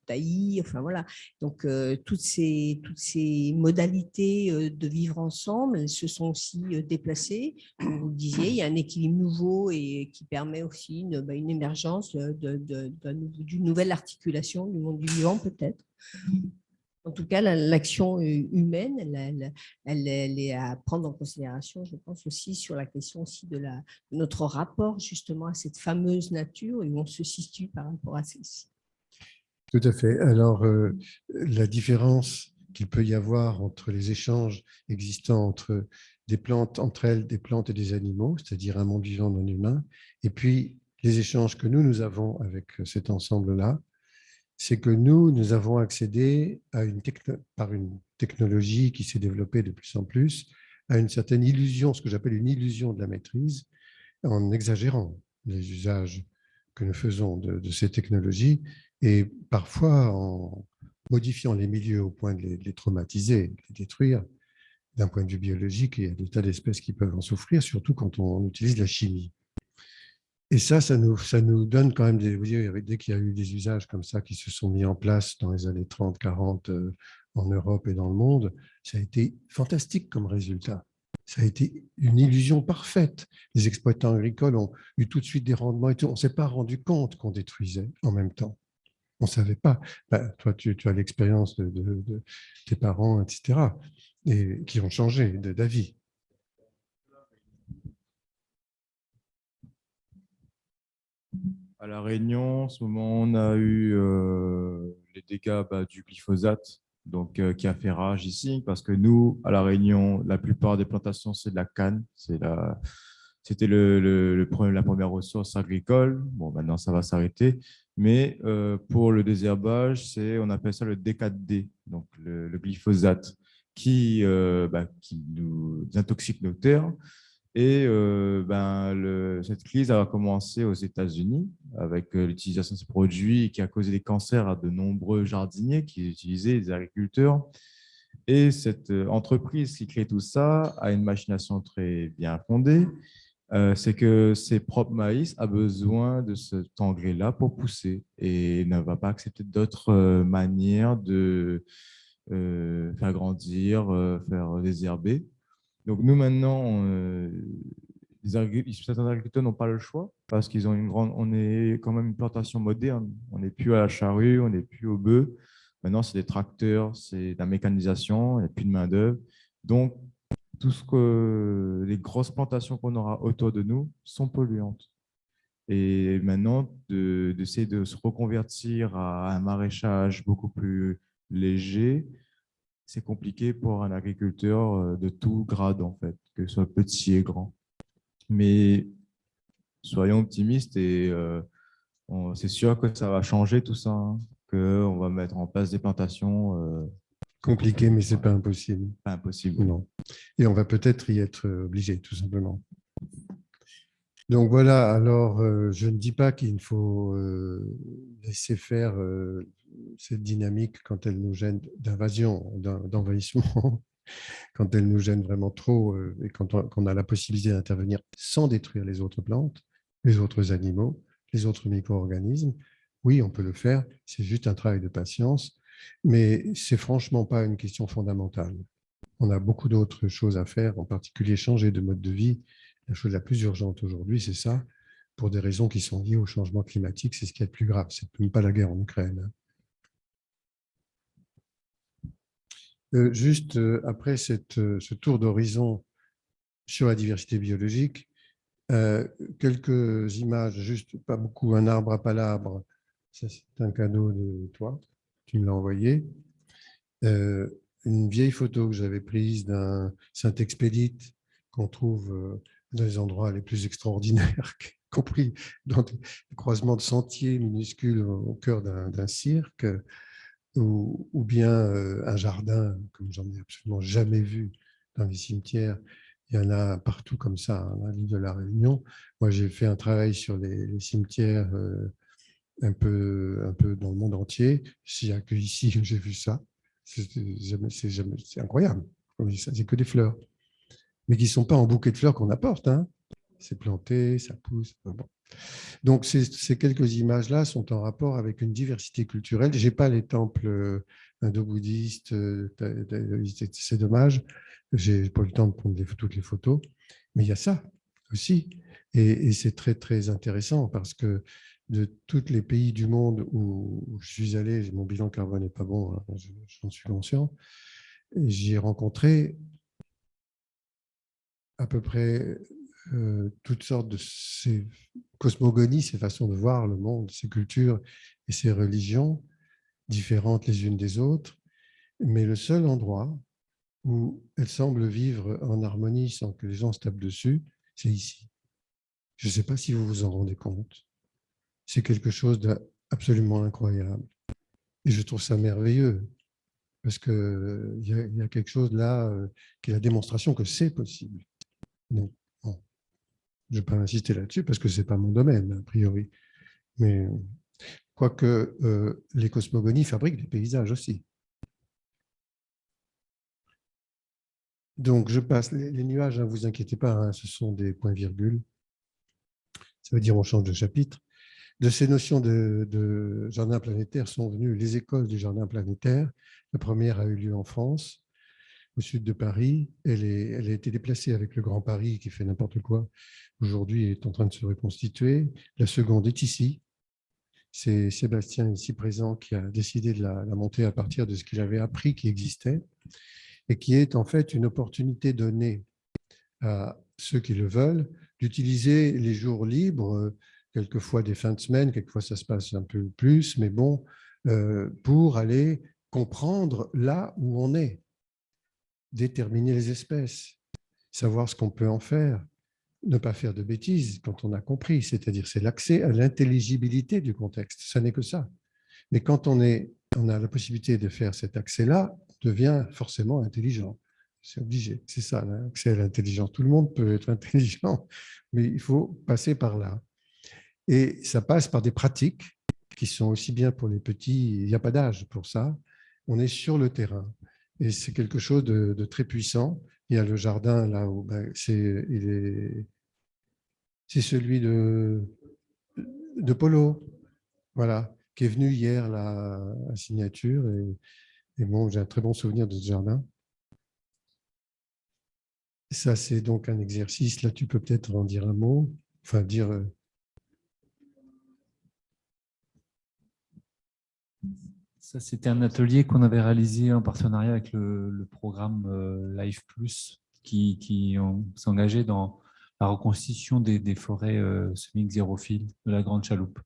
taillis. Enfin, voilà. Donc, toutes ces modalités de vivre ensemble, elles se sont aussi déplacées. Comme vous le disiez, il y a un équilibre nouveau et qui permet aussi une émergence d'une nouvelle articulation du monde du vivant, peut-être. En tout cas, l'action humaine, elle est à prendre en considération, je pense, aussi sur la question aussi de notre rapport justement à cette fameuse nature et où on se situe par rapport à celle-ci. Tout à fait. Alors, la différence qu'il peut y avoir entre les échanges existants entre des plantes, entre elles, des plantes et des animaux, c'est-à-dire un monde vivant non humain, et puis les échanges que nous avons avec cet ensemble-là, c'est que nous avons accédé par une technologie qui s'est développée de plus en plus à une certaine illusion, ce que j'appelle une illusion de la maîtrise, en exagérant les usages que nous faisons de ces technologies et parfois en modifiant les milieux au point de les traumatiser, de les détruire. D'un point de vue biologique, il y a des tas d'espèces qui peuvent en souffrir, surtout quand on utilise la chimie. Et ça nous donne quand même vous voyez, dès qu'il y a eu des usages comme ça qui se sont mis en place dans les années 30, 40 en Europe et dans le monde, ça a été fantastique comme résultat. Ça a été une illusion parfaite. Les exploitants agricoles ont eu tout de suite des rendements et tout. On ne s'est pas rendu compte qu'on détruisait en même temps. On ne savait pas. Toi, tu as l'expérience de tes parents, etc., et qui ont changé d'avis. À La Réunion, en ce moment, on a eu les dégâts du glyphosate, donc, qui a fait rage ici, parce que nous, à La Réunion, la plupart des plantations, c'est de la canne. C'était la première ressource agricole. Bon, maintenant, ça va s'arrêter. Mais pour le désherbage, on appelle ça le D4D, donc le glyphosate, qui nous intoxique nos terres. Et cette crise a commencé aux États-Unis avec l'utilisation de ces produits qui a causé des cancers à de nombreux jardiniers qui utilisaient, des agriculteurs. Et cette entreprise qui crée tout ça a une machination très bien fondée. C'est que ses propres maïs a besoin de cet engrais-là pour pousser et ne va pas accepter d'autres manières de faire grandir, faire désherber. Donc, nous, maintenant, certains agriculteurs n'ont pas le choix parce qu'ils ont on est quand même une plantation moderne. On n'est plus à la charrue, on n'est plus au bœuf. Maintenant, c'est des tracteurs, c'est de la mécanisation, il n'y a plus de main-d'œuvre. Donc, les grosses plantations qu'on aura autour de nous sont polluantes. Et maintenant, d'essayer de se reconvertir à un maraîchage beaucoup plus léger, c'est compliqué pour un agriculteur de tout grade, en fait, que ce soit petit et grand. Mais soyons optimistes et c'est sûr que ça va changer tout ça, hein, qu'on va mettre en place des plantations. Compliqué, mais ce n'est pas impossible. Pas impossible. Non. Et on va peut-être y être obligé, tout simplement. Donc voilà, alors je ne dis pas qu'il faut laisser faire cette dynamique quand elle nous gêne d'invasion, d'envahissement, quand elle nous gêne vraiment trop et quand on a la possibilité d'intervenir sans détruire les autres plantes, les autres animaux, les autres micro-organismes. Oui, on peut le faire, c'est juste un travail de patience, mais ce n'est franchement pas une question fondamentale. On a beaucoup d'autres choses à faire, en particulier changer de mode de vie. La chose la plus urgente aujourd'hui, c'est ça, pour des raisons qui sont liées au changement climatique. C'est ce qui est le plus grave, ce n'est même pas la guerre en Ukraine. Juste après ce tour d'horizon sur la diversité biologique, quelques images, juste pas beaucoup, un arbre à palabre, ça c'est un cadeau de toi, tu me l'as envoyé. une vieille photo que j'avais prise d'un Saint-Expédite qu'on trouve dans les endroits les plus extraordinaires, y compris dans des croisements de sentiers minuscules au cœur d'un cirque, ou bien un jardin, comme j'en ai absolument jamais vu dans les cimetières. Il y en a partout comme ça, hein, dans l'île de la Réunion. Moi, j'ai fait un travail sur les cimetières un peu dans le monde entier. S'il n'y a que ici que j'ai vu ça, c'est incroyable. C'est que des fleurs, mais qui ne sont pas en bouquet de fleurs qu'on apporte, hein. C'est planté, ça pousse. Bon. Donc, ces quelques images-là sont en rapport avec une diversité culturelle. Je n'ai pas les temples indo-bouddhistes, c'est dommage. Je n'ai pas eu le temps de prendre toutes les photos, mais il y a ça aussi. Et c'est très, très intéressant parce que de tous les pays du monde où je suis allé, mon bilan carbone n'est pas bon, hein, j'en suis conscient, j'y ai rencontré à peu près toutes sortes de ces cosmogonies, ces façons de voir le monde, ces cultures et ces religions différentes les unes des autres. Mais le seul endroit où elles semblent vivre en harmonie sans que les gens se tapent dessus, c'est ici. Je ne sais pas si vous vous en rendez compte. C'est quelque chose d'absolument incroyable. Et je trouve ça merveilleux parce qu'il y a quelque chose là qui est la démonstration que c'est possible. Donc, bon, je ne vais pas insister là-dessus parce que ce n'est pas mon domaine, a priori. Mais quoique les cosmogonies fabriquent des paysages aussi. Donc, je passe. Les nuages, ne vous inquiétez pas, hein, ce sont des points-virgules. Ça veut dire on change de chapitre. De ces notions de jardin planétaire sont venues les écoles du jardin planétaire. La première a eu lieu en France, au sud de Paris. Elle a été déplacée avec le Grand Paris, qui fait n'importe quoi. Aujourd'hui, elle est en train de se reconstituer. La seconde est ici. C'est Sébastien, ici présent, qui a décidé de la monter à partir de ce qu'il avait appris qui existait et qui est en fait une opportunité donnée à ceux qui le veulent d'utiliser les jours libres, quelquefois des fins de semaine, quelquefois ça se passe un peu plus, mais bon, pour aller comprendre là où on est, déterminer les espèces, savoir ce qu'on peut en faire, ne pas faire de bêtises quand on a compris, c'est-à-dire c'est l'accès à l'intelligibilité du contexte, ça n'est que ça. Mais quand on a la possibilité de faire cet accès-là, on devient forcément intelligent. C'est obligé, c'est ça, l'accès à l'intelligence. Tout le monde peut être intelligent, mais il faut passer par là. Et ça passe par des pratiques qui sont aussi bien pour les petits, il n'y a pas d'âge pour ça, on est sur le terrain. Et c'est quelque chose de très puissant. Il y a le jardin là où c'est celui de Polo, voilà, qui est venu hier là, à Signature. Et bon, j'ai un très bon souvenir de ce jardin. Ça, c'est donc un exercice. Là, tu peux peut-être en dire un mot. Enfin, dire. Ça, c'était un atelier qu'on avait réalisé en partenariat avec le programme Life Plus qui s'est engagé dans la reconstitution des forêts semi-xérophiles de la Grande Chaloupe.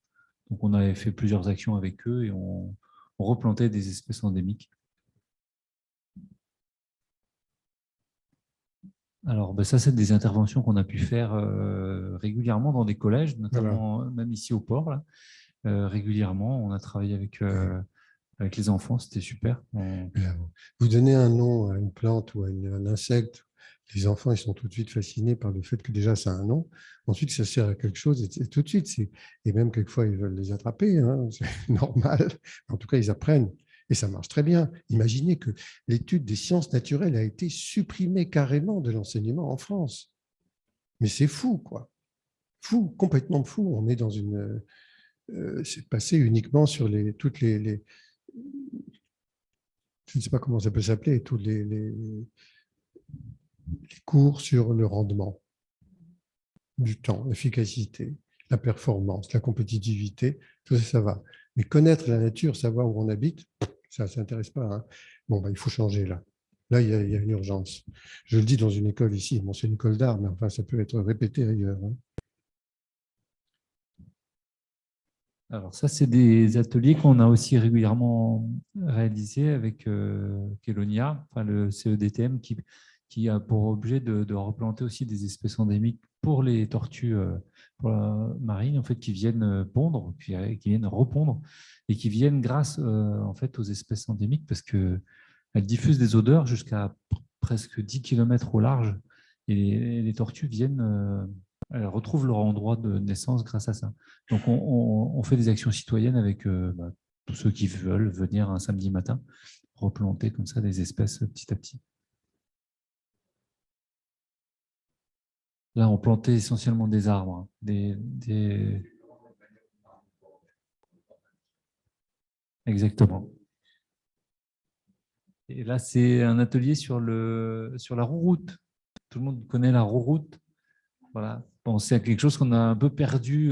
Donc, on avait fait plusieurs actions avec eux et on replantait des espèces endémiques. Alors, ben ça, c'est des interventions qu'on a pu faire régulièrement dans des collèges, notamment même ici au port. Là. Régulièrement, on a travaillé avec les enfants, c'était super. Vous donnez un nom à une plante ou à un insecte, les enfants ils sont tout de suite fascinés par le fait que déjà ça a un nom, ensuite ça sert à quelque chose et tout de suite, et même quelquefois ils veulent les attraper, hein, c'est normal, en tout cas ils apprennent et ça marche très bien. Imaginez que l'étude des sciences naturelles a été supprimée carrément de l'enseignement en France. Mais c'est fou, quoi. Fou, complètement fou. On est dans une... c'est passé uniquement sur toutes les je ne sais pas comment ça peut s'appeler, tous les cours sur le rendement du temps, l'efficacité, la performance, la compétitivité, tout ça, ça va. Mais connaître la nature, savoir où on habite, ça ne s'intéresse pas. Hein. Bon, il faut changer là. Là, il y a une urgence. Je le dis dans une école ici. Bon, c'est une école d'art, mais enfin, ça peut être répété ailleurs. Hein. Alors ça, c'est des ateliers qu'on a aussi régulièrement réalisés avec Kelonia, enfin le CEDTM, qui a pour objet de replanter aussi des espèces endémiques pour les tortues marines, en fait, qui viennent pondre, qui viennent repondre, et qui viennent grâce en fait, aux espèces endémiques, parce qu'elles diffusent des odeurs jusqu'à presque 10 km au large, et les tortues viennent... elles retrouvent leur endroit de naissance grâce à ça. Donc, on fait des actions citoyennes avec tous ceux qui veulent venir un samedi matin, replanter comme ça des espèces petit à petit. Là, on plantait essentiellement des arbres, hein, Exactement. Et là, c'est un atelier sur la rouroute. Tout le monde connaît la rouroute. Voilà. Bon, c'est quelque chose qu'on a un peu perdu.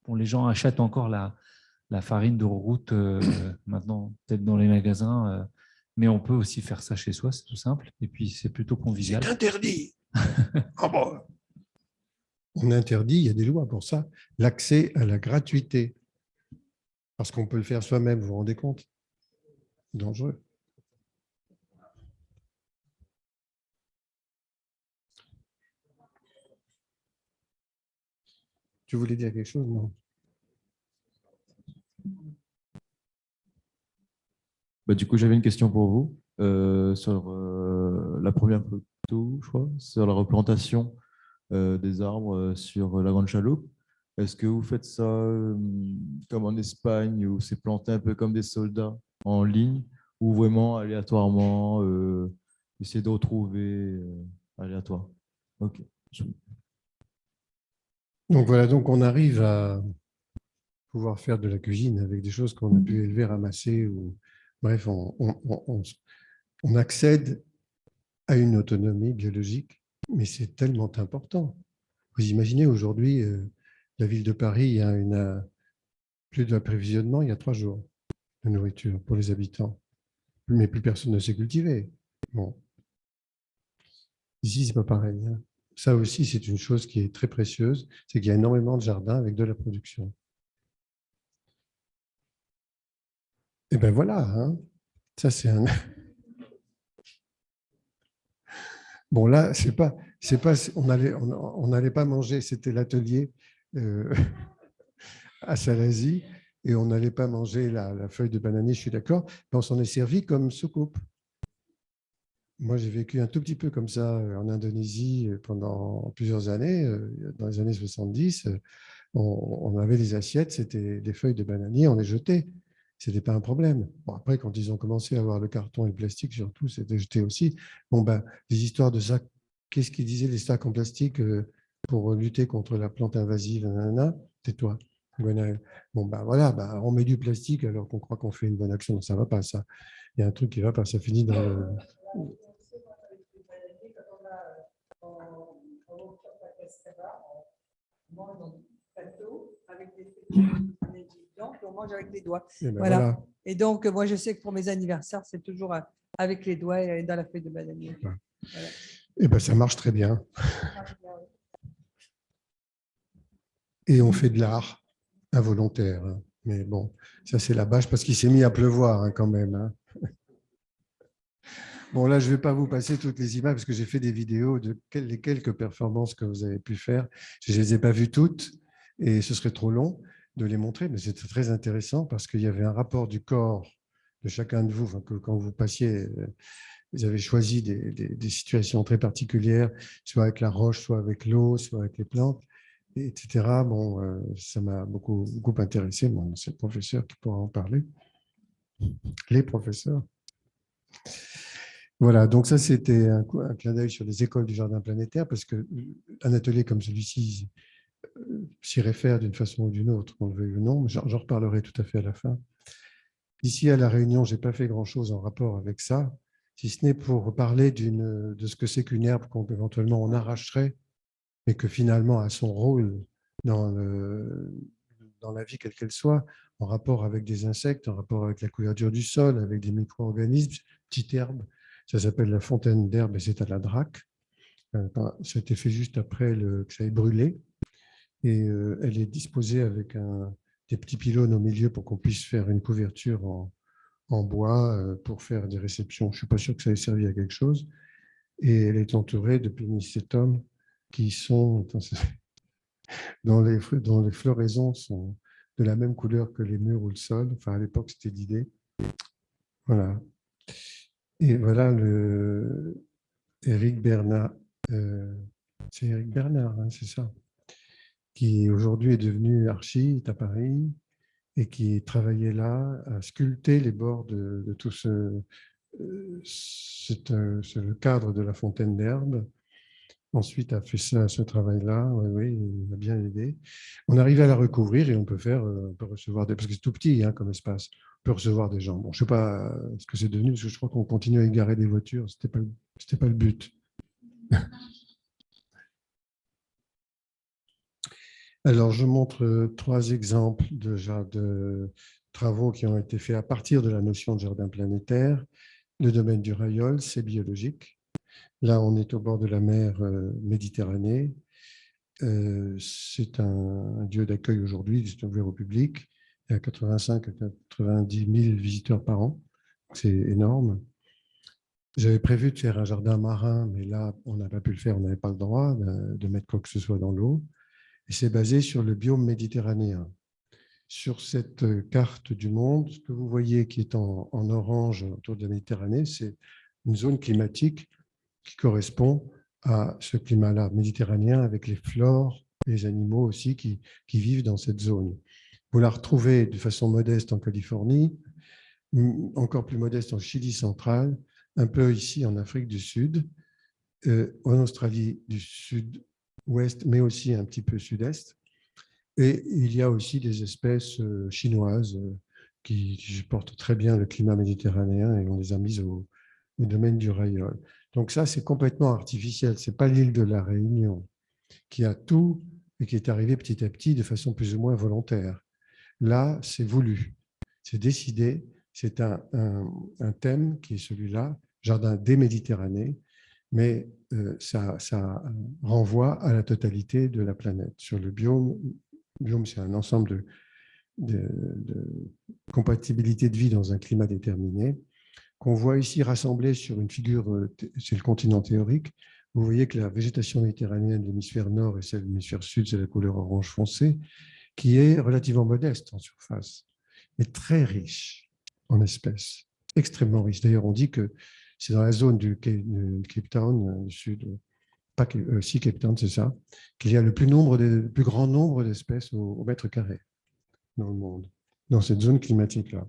Les gens achètent encore la farine de rouroute maintenant, peut-être dans les magasins. Mais on peut aussi faire ça chez soi, c'est tout simple. Et puis, c'est plutôt convivial. C'est interdit. Ah bon. On interdit, il y a des lois pour ça, l'accès à la gratuité. Parce qu'on peut le faire soi-même, vous vous rendez compte? Dangereux. Tu voulais dire quelque chose, non? Du coup, j'avais une question pour vous sur la première photo, je crois, sur la replantation des arbres sur la Grande Chaloupe. Est-ce que vous faites ça comme en Espagne, où c'est planté un peu comme des soldats en ligne, ou vraiment aléatoirement, essayer de retrouver aléatoire? Ok. Donc voilà, donc on arrive à pouvoir faire de la cuisine avec des choses qu'on a pu élever, ramasser, ou bref, on accède à une autonomie biologique, mais c'est tellement important. Vous imaginez aujourd'hui, la ville de Paris, il y a plus de l'approvisionnement il y a 3 jours de nourriture pour les habitants, mais plus personne ne sait cultiver. Bon. Ici, c'est pas pareil, hein. Ça aussi, c'est une chose qui est très précieuse, c'est qu'il y a énormément de jardins avec de la production. Et ben voilà, hein. Ça c'est un. Bon là, on n'allait pas manger, c'était l'atelier à Salazie, et on n'allait pas manger la feuille de bananier, je suis d'accord, mais on s'en est servi comme soucoupe. Moi, j'ai vécu un tout petit peu comme ça en Indonésie pendant plusieurs années, dans les années 70. On avait des assiettes, c'était des feuilles de bananier, on les jetait. Ce n'était pas un problème. Bon, après, quand ils ont commencé à avoir le carton et le plastique, surtout, c'était jeté aussi. Bon, ben, les histoires de sacs, qu'est-ce qu'ils disaient, les sacs en plastique pour lutter contre la plante invasive, nanana, tais-toi, Gwenaël. Bon, ben voilà, ben, on met du plastique alors qu'on croit qu'on fait une bonne action. Ça ne va pas, ça. Il y a un truc qui ne va pas, ça finit dans le. On mange avec les doigts. Et ben Voilà. voilà. Et donc, moi, je sais que pour mes anniversaires, c'est toujours avec les doigts et dans la feuille de bananier. Ouais. Voilà. Et ben ça marche très bien. Et on fait de l'art involontaire. Hein. Mais bon, ça c'est la bâche parce qu'il s'est mis à pleuvoir hein, quand même. Hein. Bon, là, je ne vais pas vous passer toutes les images parce que j'ai fait des vidéos de les quelques performances que vous avez pu faire. Je ne les ai pas vues toutes et ce serait trop long de les montrer, mais c'était très intéressant parce qu'il y avait un rapport du corps de chacun de vous. Enfin, que quand vous passiez, vous avez choisi des situations très particulières, soit avec la roche, soit avec l'eau, soit avec les plantes, etc. Bon, ça m'a beaucoup intéressé. Bon, c'est le professeur qui pourra en parler. Les professeurs. Voilà, donc ça, c'était un clin d'œil sur les écoles du jardin planétaire, parce qu'un atelier comme celui-ci s'y réfère d'une façon ou d'une autre, qu'on le veuille ou non, mais j'en reparlerai tout à fait à la fin. Ici, à La Réunion, je n'ai pas fait grand-chose en rapport avec ça, si ce n'est pour parler de ce que c'est qu'une herbe qu'éventuellement on arracherait, mais que finalement a son rôle dans la vie, quelle qu'elle soit, en rapport avec des insectes, en rapport avec la couverture du sol, avec des micro-organismes, petite herbe. Ça s'appelle la fontaine d'herbe et c'est à la Drac. Ça a été fait juste après que ça ait brûlé. Et elle est disposée avec des petits pylônes au milieu pour qu'on puisse faire une couverture en bois pour faire des réceptions. Je ne suis pas sûr que ça ait servi à quelque chose. Et elle est entourée de pénicétums qui sont, dont les floraisons sont de la même couleur que les murs ou le sol. Enfin, à l'époque, c'était l'idée. Voilà. Et voilà Éric Bernard. C'est Éric Bernard, hein, c'est ça, qui aujourd'hui est devenu archi à Paris et qui travaillait là à sculpter les bords de tout ce. C'est le cadre de la fontaine d'herbe. Ensuite, a fait ce travail-là. Oui, oui, il a bien aidé. On arrive à la recouvrir et on peut recevoir parce que c'est tout petit hein, comme espace. On peut recevoir des gens. Bon, je ne sais pas ce que c'est devenu parce que je crois qu'on continue à égarer des voitures. C'était pas le but. Alors, je montre 3 exemples de travaux qui ont été faits à partir de la notion de jardin planétaire. Le domaine du Rayol, c'est biologique. Là, on est au bord de la mer Méditerranée. C'est un lieu d'accueil aujourd'hui, c'est ouvert au public. Il y a 85 à 90 000 visiteurs par an. C'est énorme. J'avais prévu de faire un jardin marin, mais là, on n'a pas pu le faire. On n'avait pas le droit de mettre quoi que ce soit dans l'eau. Et c'est basé sur le biome méditerranéen. Sur cette carte du monde, ce que vous voyez qui est en orange autour de la Méditerranée, c'est une zone climatique qui correspond à ce climat-là méditerranéen avec les flores et les animaux aussi qui vivent dans cette zone. Vous la retrouvez de façon modeste en Californie, encore plus modeste en Chili central, un peu ici en Afrique du Sud, en Australie du Sud-Ouest, mais aussi un petit peu Sud-Est. Et il y a aussi des espèces chinoises qui supportent très bien le climat méditerranéen et on les a mises au domaine du Rayol. Donc ça, c'est complètement artificiel. Ce n'est pas l'île de la Réunion qui a tout et qui est arrivé petit à petit de façon plus ou moins volontaire. Là, c'est voulu, c'est décidé. C'est un thème qui est celui-là, jardin des Méditerranées, mais ça renvoie à la totalité de la planète. Sur le biome, c'est un ensemble de compatibilité de vie dans un climat déterminé, qu'on voit ici rassemblé sur une figure, c'est le continent théorique. Vous voyez que la végétation méditerranéenne de l'hémisphère nord et celle de l'hémisphère sud, c'est la couleur orange foncé, qui est relativement modeste en surface, mais très riche en espèces, extrêmement riche. D'ailleurs, on dit que c'est dans la zone du Cape Town, du sud, pas si Cape Town, c'est ça, qu'il y a le plus grand nombre d'espèces au mètre carré dans le monde, dans cette zone climatique-là.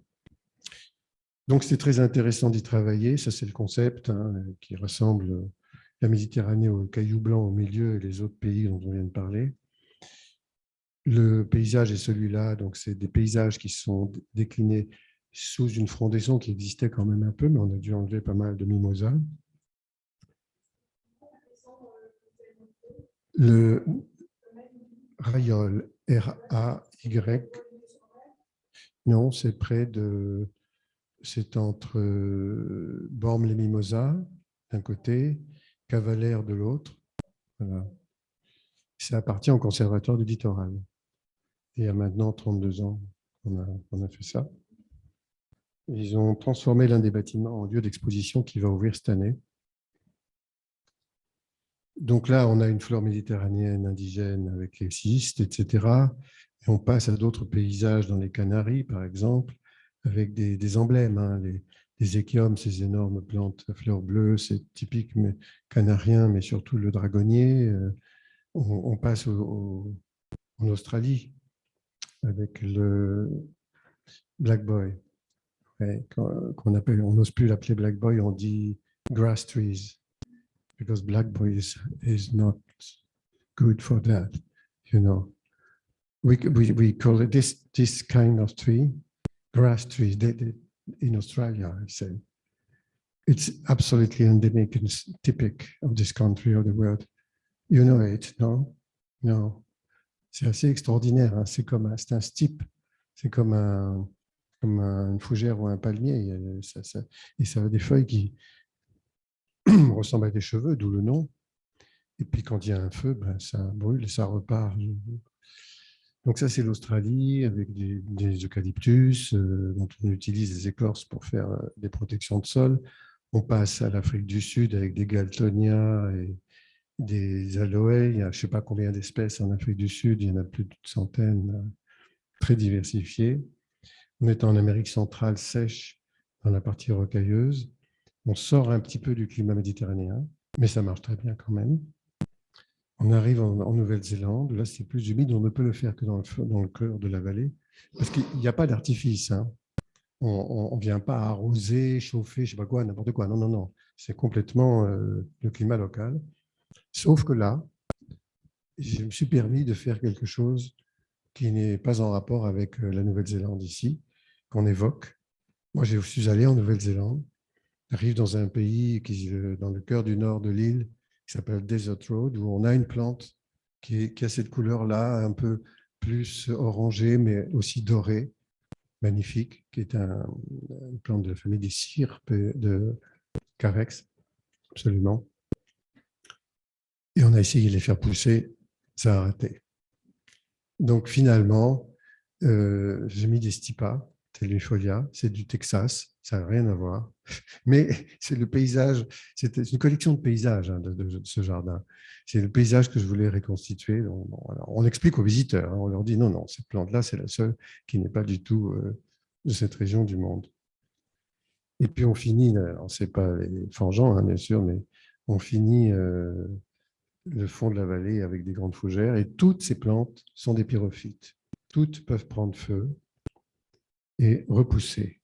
Donc, c'est très intéressant d'y travailler. Ça, c'est le concept hein, qui ressemble la Méditerranée au caillou blanc au milieu et les autres pays dont on vient de parler. Le paysage est celui-là. Donc, c'est des paysages qui sont déclinés sous une frondaison qui existait quand même un peu, mais on a dû enlever pas mal de mimosas. Le Rayol, R-A-Y. Non, c'est près de... C'est entre Bormes-les-Mimosas d'un côté, Cavalère de l'autre. Voilà. Ça appartient au Conservatoire du Littoral. Et il y a maintenant 32 ans qu'on a fait ça. Ils ont transformé l'un des bâtiments en lieu d'exposition qui va ouvrir cette année. Donc là, on a une flore méditerranéenne indigène avec les cystes, etc. Et on passe à d'autres paysages dans les Canaries, par exemple, avec des emblèmes, hein, les échiums, ces énormes plantes à fleurs bleues, c'est typique mais canarien, mais surtout le dragonnier. On passe en Australie avec le Black Boy, qu'on appelle, on n'ose plus l'appeler Black Boy, on dit grass trees, because Black Boy is not good for that, you know. We call it this kind of tree, grass trees. In Australia, I say. It's absolutely endemic and typical of this country, of the world. You know it, no? No. C'est assez extraordinaire. Hein? C'est un stipe. C'est comme une fougère ou un palmier. Et ça a des feuilles qui ressemblent à des cheveux, d'où le nom. Et puis quand il y a un feu, ben, ça brûle et ça repart. Donc ça, c'est l'Australie avec des eucalyptus dont on utilise les écorces pour faire des protections de sol. On passe à l'Afrique du Sud avec des galtonias et des aloès. Il y a je ne sais pas combien d'espèces en Afrique du Sud, il y en a plus d'une centaine, très diversifiées. On est en Amérique centrale sèche, dans la partie rocailleuse. On sort un petit peu du climat méditerranéen, mais ça marche très bien quand même. On arrive en Nouvelle-Zélande, là c'est plus humide, on ne peut le faire que dans le cœur de la vallée, parce qu'il n'y a pas d'artifice. Hein. On ne vient pas arroser, chauffer, je ne sais pas quoi, n'importe quoi. Non, non, non. C'est complètement le climat local. Sauf que là, je me suis permis de faire quelque chose qui n'est pas en rapport avec la Nouvelle-Zélande ici, qu'on évoque. Moi, je suis allé en Nouvelle-Zélande, j'arrive dans un pays qui est dans le cœur du nord de l'île, qui s'appelle Desert Road, où on a une plante qui a cette couleur-là, un peu plus orangée, mais aussi dorée, magnifique, qui est une plante de la famille des cyrpes de Carex, absolument. Et on a essayé de les faire pousser, ça a arrêté. Donc finalement, j'ai mis des stipas, Telefolia, c'est du Texas, ça n'a rien à voir. Mais c'est le paysage, c'est une collection de paysages de ce jardin. C'est le paysage que je voulais reconstituer. On explique aux visiteurs, hein, on leur dit non, non, cette plante-là, c'est la seule qui n'est pas du tout de cette région du monde. Et puis on finit, on ne sait pas les fangeants, hein, bien sûr, mais on finit le fond de la vallée avec des grandes fougères, et toutes ces plantes sont des pyrophytes. Toutes peuvent prendre feu et repousser,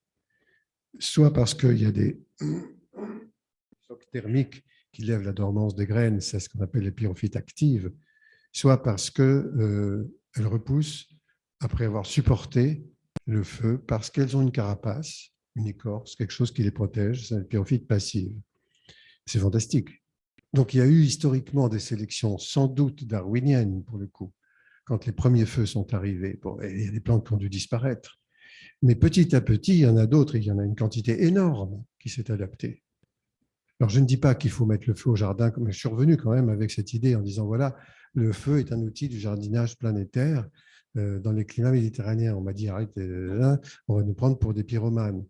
soit parce qu'il y a des chocs thermiques qui lèvent la dormance des graines, c'est ce qu'on appelle les pyrophytes actives, soit parce qu'elles repoussent après avoir supporté le feu, parce qu'elles ont une carapace, une écorce, quelque chose qui les protège, c'est une pyrophyte passive. C'est fantastique. Donc il y a eu historiquement des sélections sans doute darwiniennes pour le coup, quand les premiers feux sont arrivés. Bon, il y a des plantes qui ont dû disparaître. Mais petit à petit, il y en a d'autres, et il y en a une quantité énorme qui s'est adaptée. Alors, je ne dis pas qu'il faut mettre le feu au jardin, mais je suis revenu quand même avec cette idée en disant, voilà, le feu est un outil du jardinage planétaire dans les climats méditerranéens. On m'a dit, arrête, on va nous prendre pour des pyromanes.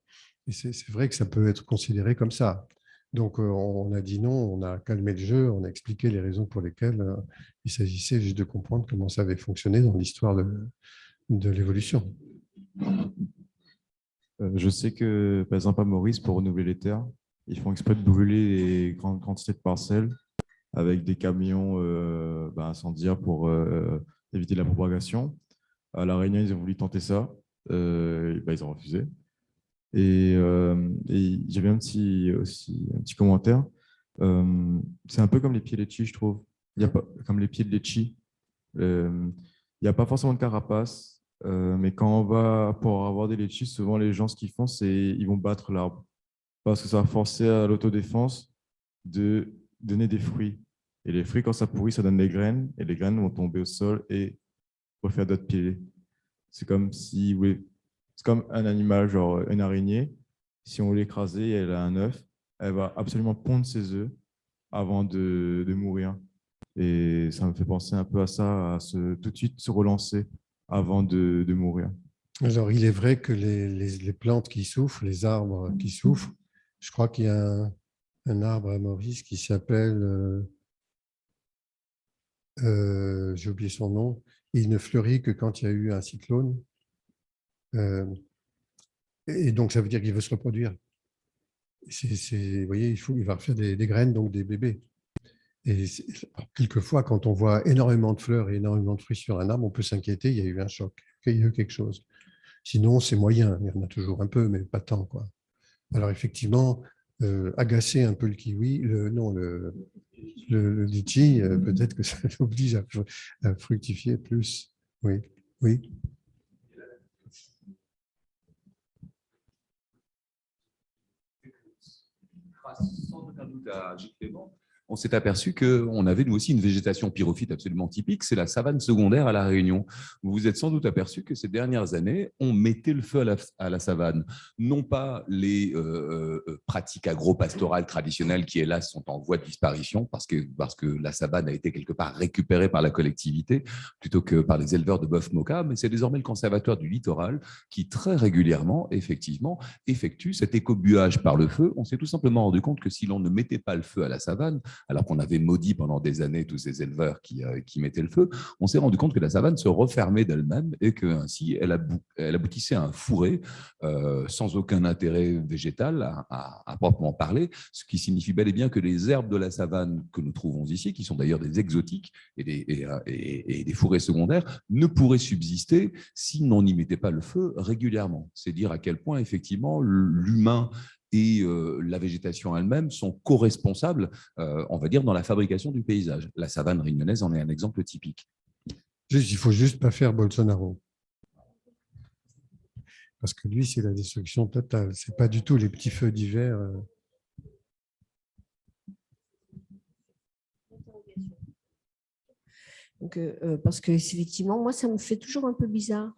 Et c'est vrai que ça peut être considéré comme ça. Donc, on a dit non, on a calmé le jeu, on a expliqué les raisons pour lesquelles il s'agissait juste de comprendre comment ça avait fonctionné dans l'histoire de l'évolution. Je sais que, par exemple, à Maurice, pour renouveler les terres, ils font exprès de brûler les grandes quantités de parcelles avec des camions incendiaires pour éviter la propagation. À La Réunion, ils ont voulu tenter ça. Ils ont refusé. Et j'avais un petit commentaire. C'est un peu comme les pieds litchis, je trouve. Il y a pas, comme les pieds de litchi. Il n'y a pas forcément de carapace, mais quand on va pour avoir des litchis, souvent les gens, ce qu'ils font, c'est ils vont battre l'arbre parce que ça va forcer à l'autodéfense de donner des fruits. Et les fruits, quand ça pourrit, ça donne des graines, et les graines vont tomber au sol et refaire d'autres pieds. C'est comme si, oui, c'est comme un animal, genre une araignée. Si on l'écrasait, elle a un œuf, elle va absolument pondre ses œufs avant de mourir. Et ça me fait penser un peu à ça, à tout de suite se relancer avant de mourir. Alors, il est vrai que les plantes qui souffrent, les arbres qui souffrent, je crois qu'il y a un arbre à Maurice qui s'appelle, j'ai oublié son nom, il ne fleurit que quand il y a eu un cyclone. Et donc, ça veut dire qu'il veut se reproduire. Vous voyez, il va refaire des graines, donc des bébés. Et quelquefois, quand on voit énormément de fleurs et énormément de fruits sur un arbre, on peut s'inquiéter, il y a eu un choc, il y a eu quelque chose. Sinon, c'est moyen, il y en a toujours un peu, mais pas tant, quoi. Alors effectivement, agacer un peu le kiwi, le litchi, peut-être que ça l'oblige à fructifier plus. Oui, oui. Sans aucun doute à Gilles Clément, on s'est aperçu qu'on avait nous aussi une végétation pyrophyte absolument typique, c'est la savane secondaire à La Réunion. Vous vous êtes sans doute aperçu que ces dernières années, on mettait le feu à la savane. Non pas les pratiques agro-pastorales traditionnelles qui, hélas, sont en voie de disparition parce que la savane a été quelque part récupérée par la collectivité plutôt que par les éleveurs de bœuf moka, mais c'est désormais le conservatoire du littoral qui très régulièrement, effectivement, effectue cet écobuage par le feu. On s'est tout simplement rendu compte que si l'on ne mettait pas le feu à la savane, alors qu'on avait maudit pendant des années tous ces éleveurs qui mettaient le feu, on s'est rendu compte que la savane se refermait d'elle-même et qu'ainsi, elle aboutissait à un fourré sans aucun intérêt végétal à proprement parler, ce qui signifie bel et bien que les herbes de la savane que nous trouvons ici, qui sont d'ailleurs des exotiques et des fourrés secondaires, ne pourraient subsister si l'on n'y mettait pas le feu régulièrement. C'est dire à quel point, effectivement, l'humain et la végétation elle-même sont co-responsables, on va dire, dans la fabrication du paysage. La savane réunionnaise en est un exemple typique. Il ne faut juste pas faire Bolsonaro. Parce que lui, c'est la destruction totale. Ce n'est pas du tout les petits feux d'hiver. Donc, parce que effectivement, moi, ça me fait toujours un peu bizarre.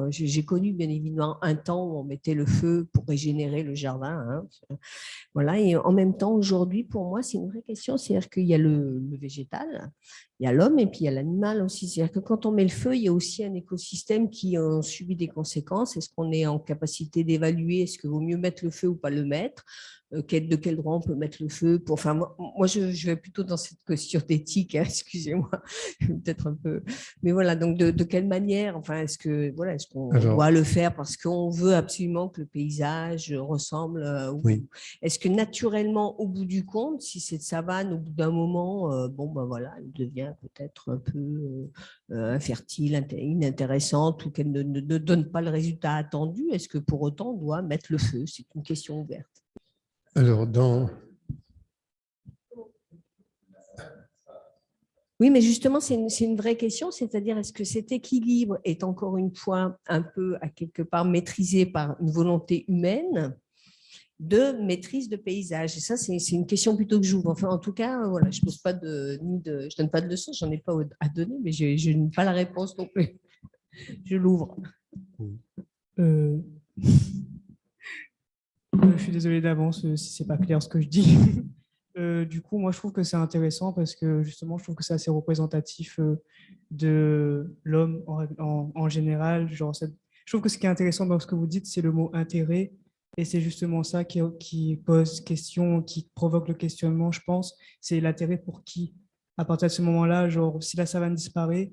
J'ai connu bien évidemment un temps où on mettait le feu pour régénérer le jardin. Hein. Voilà, et en même temps, aujourd'hui, pour moi, c'est une vraie question. C'est-à-dire qu'il y a le végétal, il y a l'homme et puis il y a l'animal aussi. C'est-à-dire que quand on met le feu, il y a aussi un écosystème qui en subit des conséquences. Est-ce qu'on est en capacité d'évaluer? Est-ce qu'il vaut mieux mettre le feu ou pas le mettre? De quel droit on peut mettre le feu pour... Enfin, moi je vais plutôt dans cette question d'éthique, hein, excusez-moi, peut-être un peu. Mais voilà, donc de quelle manière, enfin, est-ce qu'on doit le faire parce qu'on veut absolument que le paysage ressemble oui. Est-ce que naturellement, au bout du compte, si cette savane, au bout d'un moment, voilà, elle devient peut-être un peu infertile, inintéressante ou qu'elle ne donne pas le résultat attendu, est-ce que pour autant on doit mettre le feu? C'est une question ouverte. Alors, Oui, mais justement, c'est une vraie question, c'est-à-dire est-ce que cet équilibre est encore une fois un peu, à quelque part, maîtrisé par une volonté humaine de maîtrise de paysage? Et ça, c'est une question plutôt que j'ouvre. Enfin, en tout cas, voilà, je ne donne pas de leçons, je n'en ai pas à donner, mais je n'ai pas la réponse non plus. Je l'ouvre. Je suis désolé d'avance si c'est pas clair ce que je dis. Du coup, moi, je trouve que c'est intéressant parce que justement, je trouve que c'est assez représentatif de l'homme en général. Je trouve que ce qui est intéressant dans ce que vous dites, c'est le mot intérêt. Et c'est justement ça qui pose question, qui provoque le questionnement, je pense. C'est l'intérêt pour qui? À partir de ce moment-là, genre, si la savane disparaît,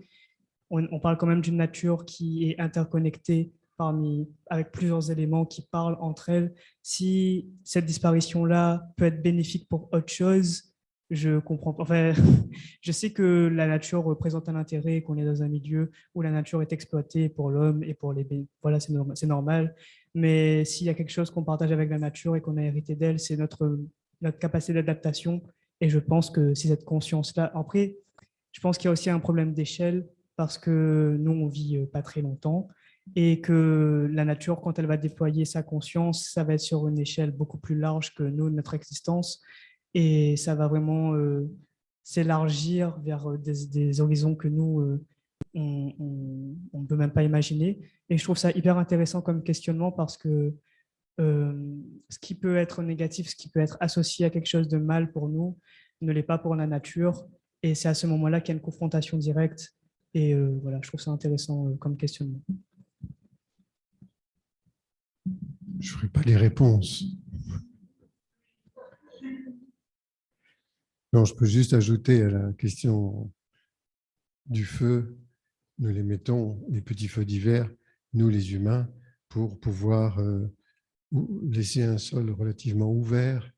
on parle quand même d'une nature qui est interconnectée avec plusieurs éléments qui parlent entre elles. Si cette disparition-là peut être bénéfique pour autre chose, je comprends pas. Enfin, je sais que la nature représente un intérêt, qu'on est dans un milieu où la nature est exploitée pour l'homme et pour voilà, c'est normal. Mais s'il y a quelque chose qu'on partage avec la nature et qu'on a hérité d'elle, c'est notre capacité d'adaptation. Et je pense que si cette conscience-là... Après, je pense qu'il y a aussi un problème d'échelle parce que nous, on vit pas très longtemps. Et que la nature, quand elle va déployer sa conscience, ça va être sur une échelle beaucoup plus large que nous, notre existence, et ça va vraiment s'élargir vers des horizons que nous, on ne peut même pas imaginer. Et je trouve ça hyper intéressant comme questionnement parce que ce qui peut être négatif, ce qui peut être associé à quelque chose de mal pour nous, ne l'est pas pour la nature, et c'est à ce moment-là qu'il y a une confrontation directe, et voilà, je trouve ça intéressant comme questionnement. Je ne ferai pas les réponses. Non, je peux juste ajouter à la question du feu, nous les mettons, les petits feux d'hiver, nous les humains, pour pouvoir laisser un sol relativement ouvert,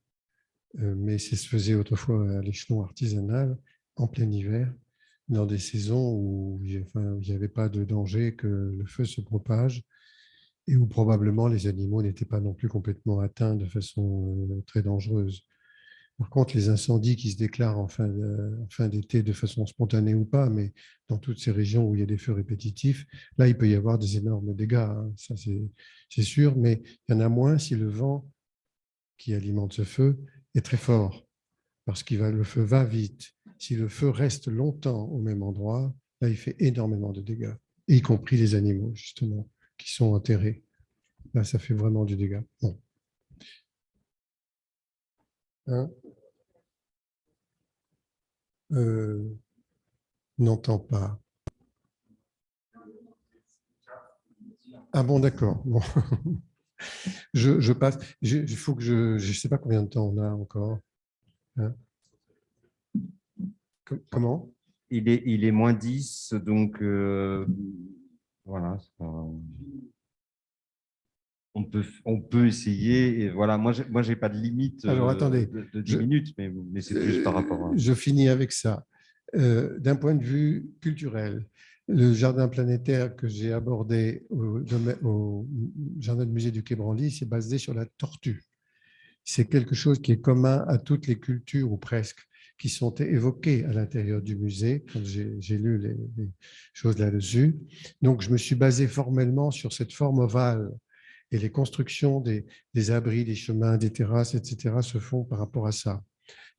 mais ça se faisait autrefois à l'échelon artisanal, en plein hiver, dans des saisons où il n'y avait pas de danger que le feu se propage, et où probablement les animaux n'étaient pas non plus complètement atteints de façon très dangereuse. Par contre, les incendies qui se déclarent en fin d'été de façon spontanée ou pas, mais dans toutes ces régions où il y a des feux répétitifs, là, il peut y avoir des énormes dégâts, hein, ça c'est sûr, mais il y en a moins si le vent qui alimente ce feu est très fort. parce que le feu va vite. Si le feu reste longtemps au même endroit, là, il fait énormément de dégâts, y compris les animaux, justement, qui sont enterrés. Là, ça fait vraiment du dégât. Bon. Hein? N'entends pas. Ah bon, d'accord. Bon. Je passe. Il faut que je ne sais pas combien de temps on a encore. Hein? Comment? Il est -10, donc voilà. On peut essayer. Et voilà, moi, j'ai pas de limite Alors, attendez. de 10 minutes, mais c'est plus par rapport à… Je finis avec ça. D'un point de vue culturel, le jardin planétaire que j'ai abordé au jardin de musée du Quai Branly, c'est basé sur la tortue. C'est quelque chose qui est commun à toutes les cultures, ou presque, qui sont évoquées à l'intérieur du musée, quand j'ai lu les choses là-dessus. Donc, je me suis basé formellement sur cette forme ovale. Et les constructions des abris, des chemins, des terrasses, etc., se font par rapport à ça,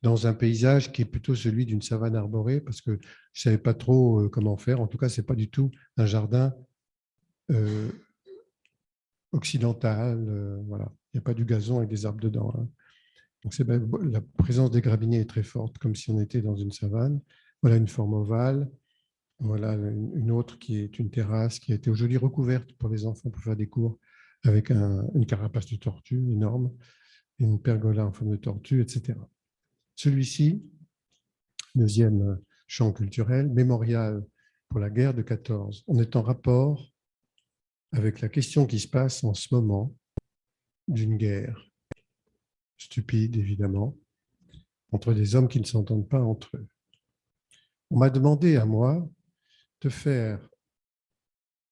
dans un paysage qui est plutôt celui d'une savane arborée, parce que je ne savais pas trop comment faire. En tout cas, ce n'est pas du tout un jardin occidental. Voilà. Il n'y a pas du gazon avec des arbres dedans. Hein. Donc, la présence des graminées est très forte, comme si on était dans une savane. Voilà une forme ovale. Voilà une autre qui est une terrasse qui a été aujourd'hui recouverte pour les enfants pour faire des cours, avec une carapace de tortue énorme, une pergola en forme de tortue, etc. Celui-ci, deuxième champ culturel, mémorial pour la guerre de 14. On est en rapport avec la question qui se passe en ce moment d'une guerre, stupide évidemment, entre des hommes qui ne s'entendent pas entre eux. On m'a demandé à moi de faire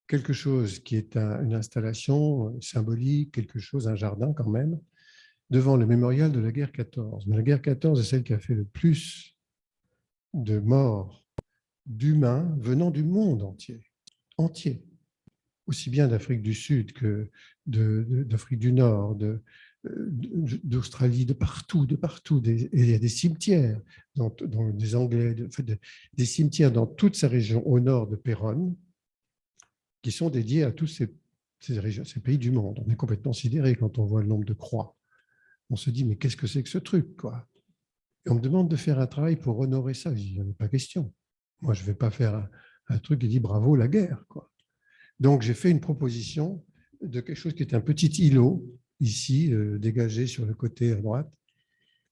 quelque chose qui est une installation symbolique, quelque chose, un jardin quand même, devant le mémorial de la guerre 14. Mais la guerre 14 est celle qui a fait le plus de morts d'humains venant du monde entier, aussi bien d'Afrique du Sud que d'Afrique du Nord, d'Australie, de partout. Et il y a des cimetières, dans des Anglais, des cimetières dans toute sa région au nord de Péronne, qui sont dédiés à tous ces pays du monde. On est complètement sidéré quand on voit le nombre de croix. On se dit, mais qu'est-ce que c'est que ce truc, quoi? Et on me demande de faire un travail pour honorer ça. Je dis, il n'y en a pas question. Moi, je ne vais pas faire un truc qui dit bravo la guerre, quoi. Donc, j'ai fait une proposition de quelque chose qui est un petit îlot, ici, dégagé sur le côté à droite.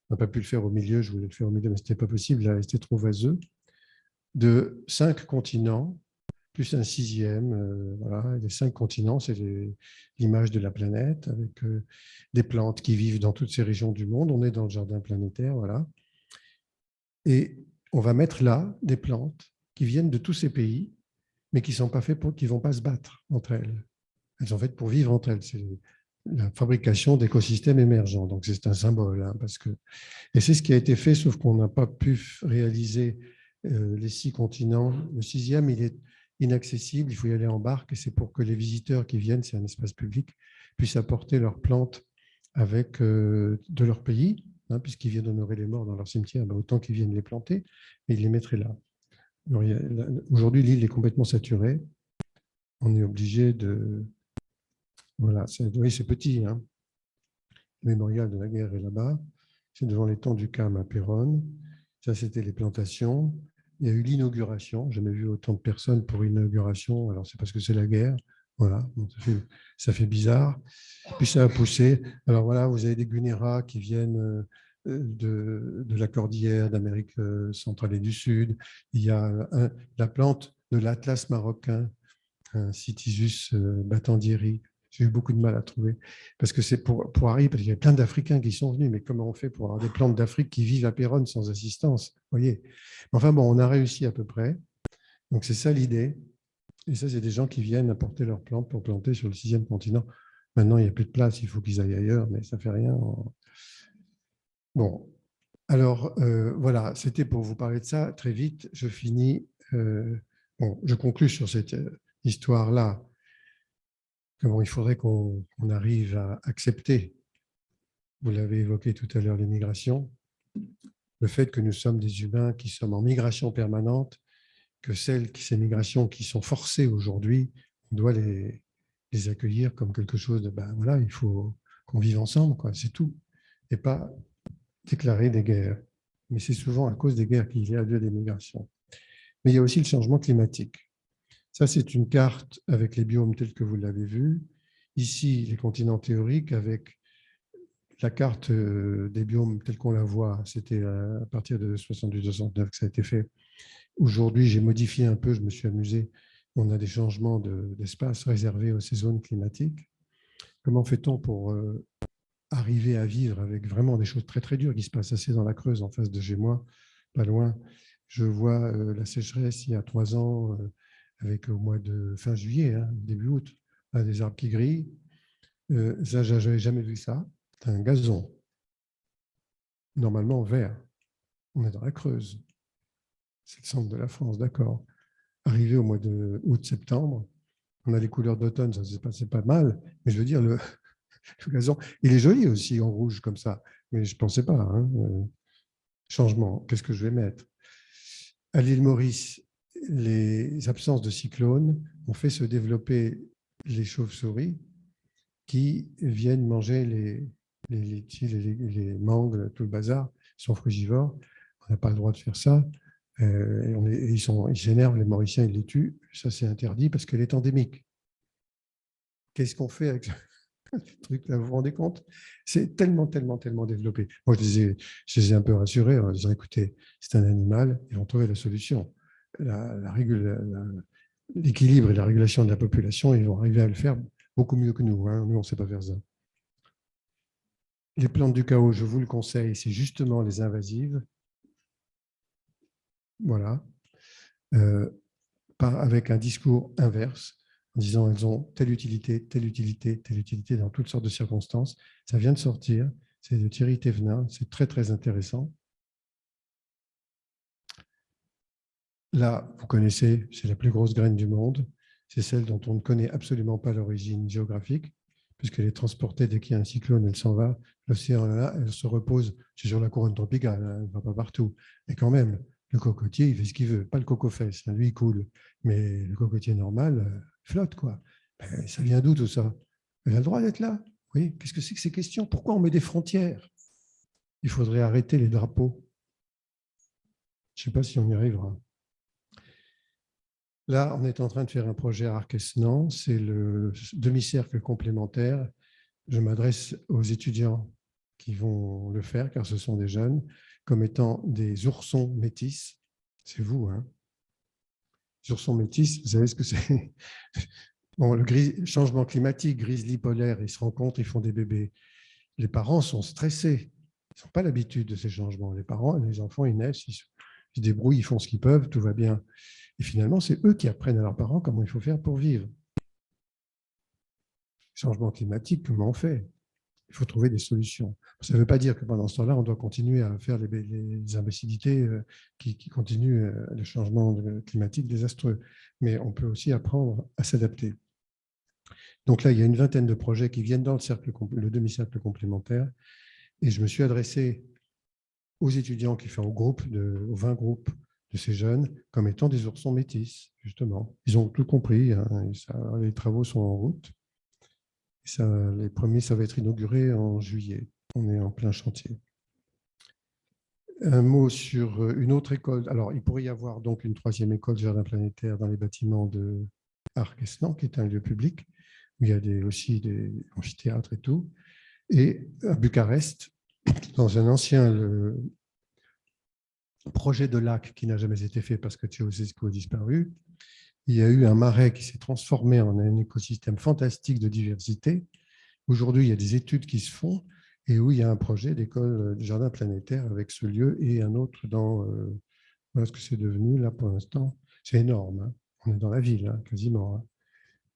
On n'a pas pu le faire au milieu, je voulais le faire au milieu, mais ce n'était pas possible, là, c'était trop vaseux, de 5 continents, plus un 6e. Voilà. Les 5 continents, c'est l'image de la planète, avec des plantes qui vivent dans toutes ces régions du monde. On est dans le jardin planétaire, voilà. Et on va mettre là des plantes qui viennent de tous ces pays, mais qui ne sont pas faites qui ne vont pas se battre entre elles. Elles sont faites pour vivre entre elles. C'est la fabrication d'écosystèmes émergents. Donc, c'est un symbole. Hein, et c'est ce qui a été fait, sauf qu'on n'a pas pu réaliser les 6 continents. Le 6e, il est inaccessible, il faut y aller en barque, et c'est pour que les visiteurs qui viennent, c'est un espace public, puissent apporter leurs plantes avec de leur pays, hein, puisqu'ils viennent honorer les morts dans leur cimetière, ben autant qu'ils viennent les planter, et ils les mettraient là. Aujourd'hui, l'île est complètement saturée. On est obligé de… Voilà, oui, c'est petit. Hein. Le mémorial de la guerre est là-bas. C'est devant l'étang du Cam à Péronne. Ça, c'était les plantations. Il y a eu l'inauguration. J'ai jamais vu autant de personnes pour une inauguration. Alors, c'est parce que c'est la guerre. Voilà, donc ça fait bizarre. Puis ça a poussé. Alors voilà, vous avez des Gunéras qui viennent de la cordillère d'Amérique centrale et du Sud. Il y a la plante de l'Atlas marocain, un Cytisus battandieri. J'ai eu beaucoup de mal à trouver, parce que c'est pour arriver, parce qu'il y a plein d'Africains qui sont venus, mais comment on fait pour avoir des plantes d'Afrique qui vivent à Péronne sans assistance, voyez? Enfin bon, on a réussi à peu près. Donc c'est ça l'idée. Et ça, c'est des gens qui viennent apporter leurs plantes pour planter sur le 6e continent. Maintenant, il n'y a plus de place, il faut qu'ils aillent ailleurs, mais ça ne fait rien. Bon, alors voilà, c'était pour vous parler de ça. Très vite, je finis. Bon, je conclus sur cette histoire-là. Bon, il faudrait qu'on arrive à accepter, vous l'avez évoqué tout à l'heure, l'immigration. le fait que nous sommes des humains qui sommes en migration permanente, que ces migrations qui sont forcées aujourd'hui, on doit les accueillir comme quelque chose de, ben voilà, il faut qu'on vive ensemble, quoi, c'est tout, et pas déclarer des guerres. Mais c'est souvent à cause des guerres qu'il y a lieu des migrations. Mais il y a aussi le changement climatique. Ça, c'est une carte avec les biomes tels que vous l'avez vu. Ici, les continents théoriques avec la carte des biomes telle qu'on la voit. C'était à partir de 68-69 que ça a été fait. Aujourd'hui, j'ai modifié un peu, je me suis amusé. On a des changements d'espace réservés à ces zones climatiques. Comment fait-on pour arriver à vivre avec vraiment des choses très très dures qui se passent assez dans la Creuse en face de chez moi, pas loin. Je vois la sécheresse il y a 3 ans, avec au mois de fin juillet, hein, début août, des arbres qui grillent. Ça, je n'avais jamais vu ça. C'est un gazon, normalement vert. On est dans la Creuse. C'est le centre de la France, d'accord. Arrivé au mois de août-septembre, on a les couleurs d'automne, ça c'est pas mal, mais je veux dire, le gazon, il est joli aussi en rouge comme ça, mais je ne pensais pas. Hein, changement, qu'est-ce que je vais mettre? À l'île Maurice, les absences de cyclones ont fait se développer les chauves-souris qui viennent manger les litchis, les mangues, tout le bazar. Ils sont frugivores, on n'a pas le droit de faire ça. Ils s'énervent, les Mauriciens, ils les tuent. Ça, c'est interdit parce qu'elle est endémique. Qu'est-ce qu'on fait avec ce truc là? Vous vous rendez compte? C'est tellement développé. Moi, je les ai un peu rassurés en disant, écoutez, c'est un animal, ils vont trouver la solution. L'équilibre et la régulation de la population, ils vont arriver à le faire beaucoup mieux que nous. Hein. Nous, on ne sait pas faire ça. Les plantes du chaos, je vous le conseille, c'est justement les invasives. Voilà. Avec un discours inverse, en disant elles ont telle utilité, telle utilité, telle utilité dans toutes sortes de circonstances. Ça vient de sortir, c'est de Thierry Thévenin, c'est très très intéressant. Là, vous connaissez, c'est la plus grosse graine du monde, c'est celle dont on ne connaît absolument pas l'origine géographique, puisqu'elle est transportée dès qu'il y a un cyclone, elle s'en va. L'océan là, elle se repose, c'est sur la couronne tropicale, hein, elle ne va pas partout. Mais quand même, le cocotier, il fait ce qu'il veut, pas le coco-fesse, lui, il coule. Mais le cocotier normal, flotte, quoi. Ben, ça vient d'où tout ça? Elle a le droit d'être là. Oui, qu'est-ce que c'est que ces questions? Pourquoi on met des frontières? Il faudrait arrêter les drapeaux. Je ne sais pas si on y arrivera. Là, on est en train de faire un projet à Arc-Esnan, c'est le demi-cercle complémentaire. Je m'adresse aux étudiants qui vont le faire, car ce sont des jeunes, comme étant des oursons métis. C'est vous, hein? Les oursons métis, vous savez ce que c'est? Bon, le changement climatique, grizzly polaire, ils se rencontrent, ils font des bébés. Les parents sont stressés. Ils n'ont pas l'habitude de ces changements. Les parents, les enfants, ils naissent, ils se débrouillent, ils font ce qu'ils peuvent, tout va bien. Et finalement, c'est eux qui apprennent à leurs parents comment il faut faire pour vivre. Changement climatique, comment on fait? Il faut trouver des solutions. Ça ne veut pas dire que pendant ce temps-là, on doit continuer à faire les imbécilités qui continuent le changement climatique désastreux. Mais on peut aussi apprendre à s'adapter. Donc là, il y a une vingtaine de projets qui viennent dans le demi-cercle complémentaire. Et je me suis adressé aux étudiants qui font aux 20 groupes de ces jeunes comme étant des oursons métis, justement. Ils ont tout compris, hein, les travaux sont en route. Les premiers, ça va être inauguré en juillet. On est en plein chantier. Un mot sur une autre école. Alors, il pourrait y avoir donc une 3e école de jardin planétaire dans les bâtiments de Arc-Esnan, qui est un lieu public, où il y a aussi des amphithéâtres et tout. Et à Bucarest, dans un ancien projet de lac qui n'a jamais été fait parce que Ceausescu a disparu, il y a eu un marais qui s'est transformé en un écosystème fantastique de diversité. Aujourd'hui, il y a des études qui se font et où il y a un projet d'école de jardin planétaire avec ce lieu et un autre dans... voilà ce que c'est devenu là pour l'instant. C'est énorme. Hein. On est dans la ville, hein, quasiment.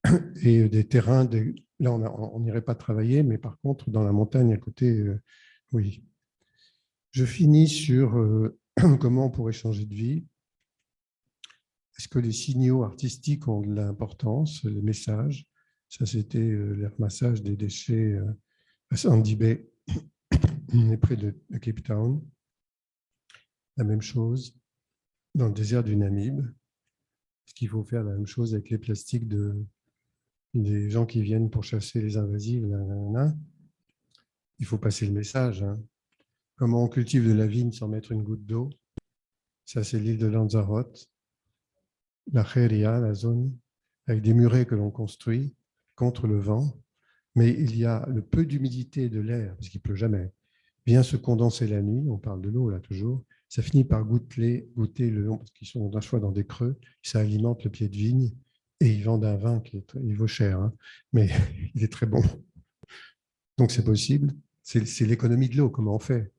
Hein. Et des terrains... Là, on n'irait pas travailler, mais par contre, dans la montagne à côté, oui. Je finis sur comment on pourrait changer de vie. Est-ce que les signaux artistiques ont de l'importance, les messages? Ça, c'était le ramassage des déchets à Sandy Bay, près de Cape Town. la même chose dans le désert du Namib. Est-ce qu'il faut faire la même chose avec les plastiques des gens qui viennent pour chasser les invasives? Il faut passer le message. Hein. Comment on cultive de la vigne sans mettre une goutte d'eau? Ça, c'est l'île de Lanzarote, la Jeria, la zone, avec des murets que l'on construit contre le vent. Mais il y a le peu d'humidité de l'air, parce qu'il ne pleut jamais, vient se condenser la nuit. On parle de l'eau, là, toujours. Ça finit par goûter le long, parce qu'ils sont d'un choix dans des creux. Ça alimente le pied de vigne. Et ils vendent un vin il vaut cher, hein, mais il est très bon. Donc, c'est possible. C'est l'économie de l'eau. Comment on fait?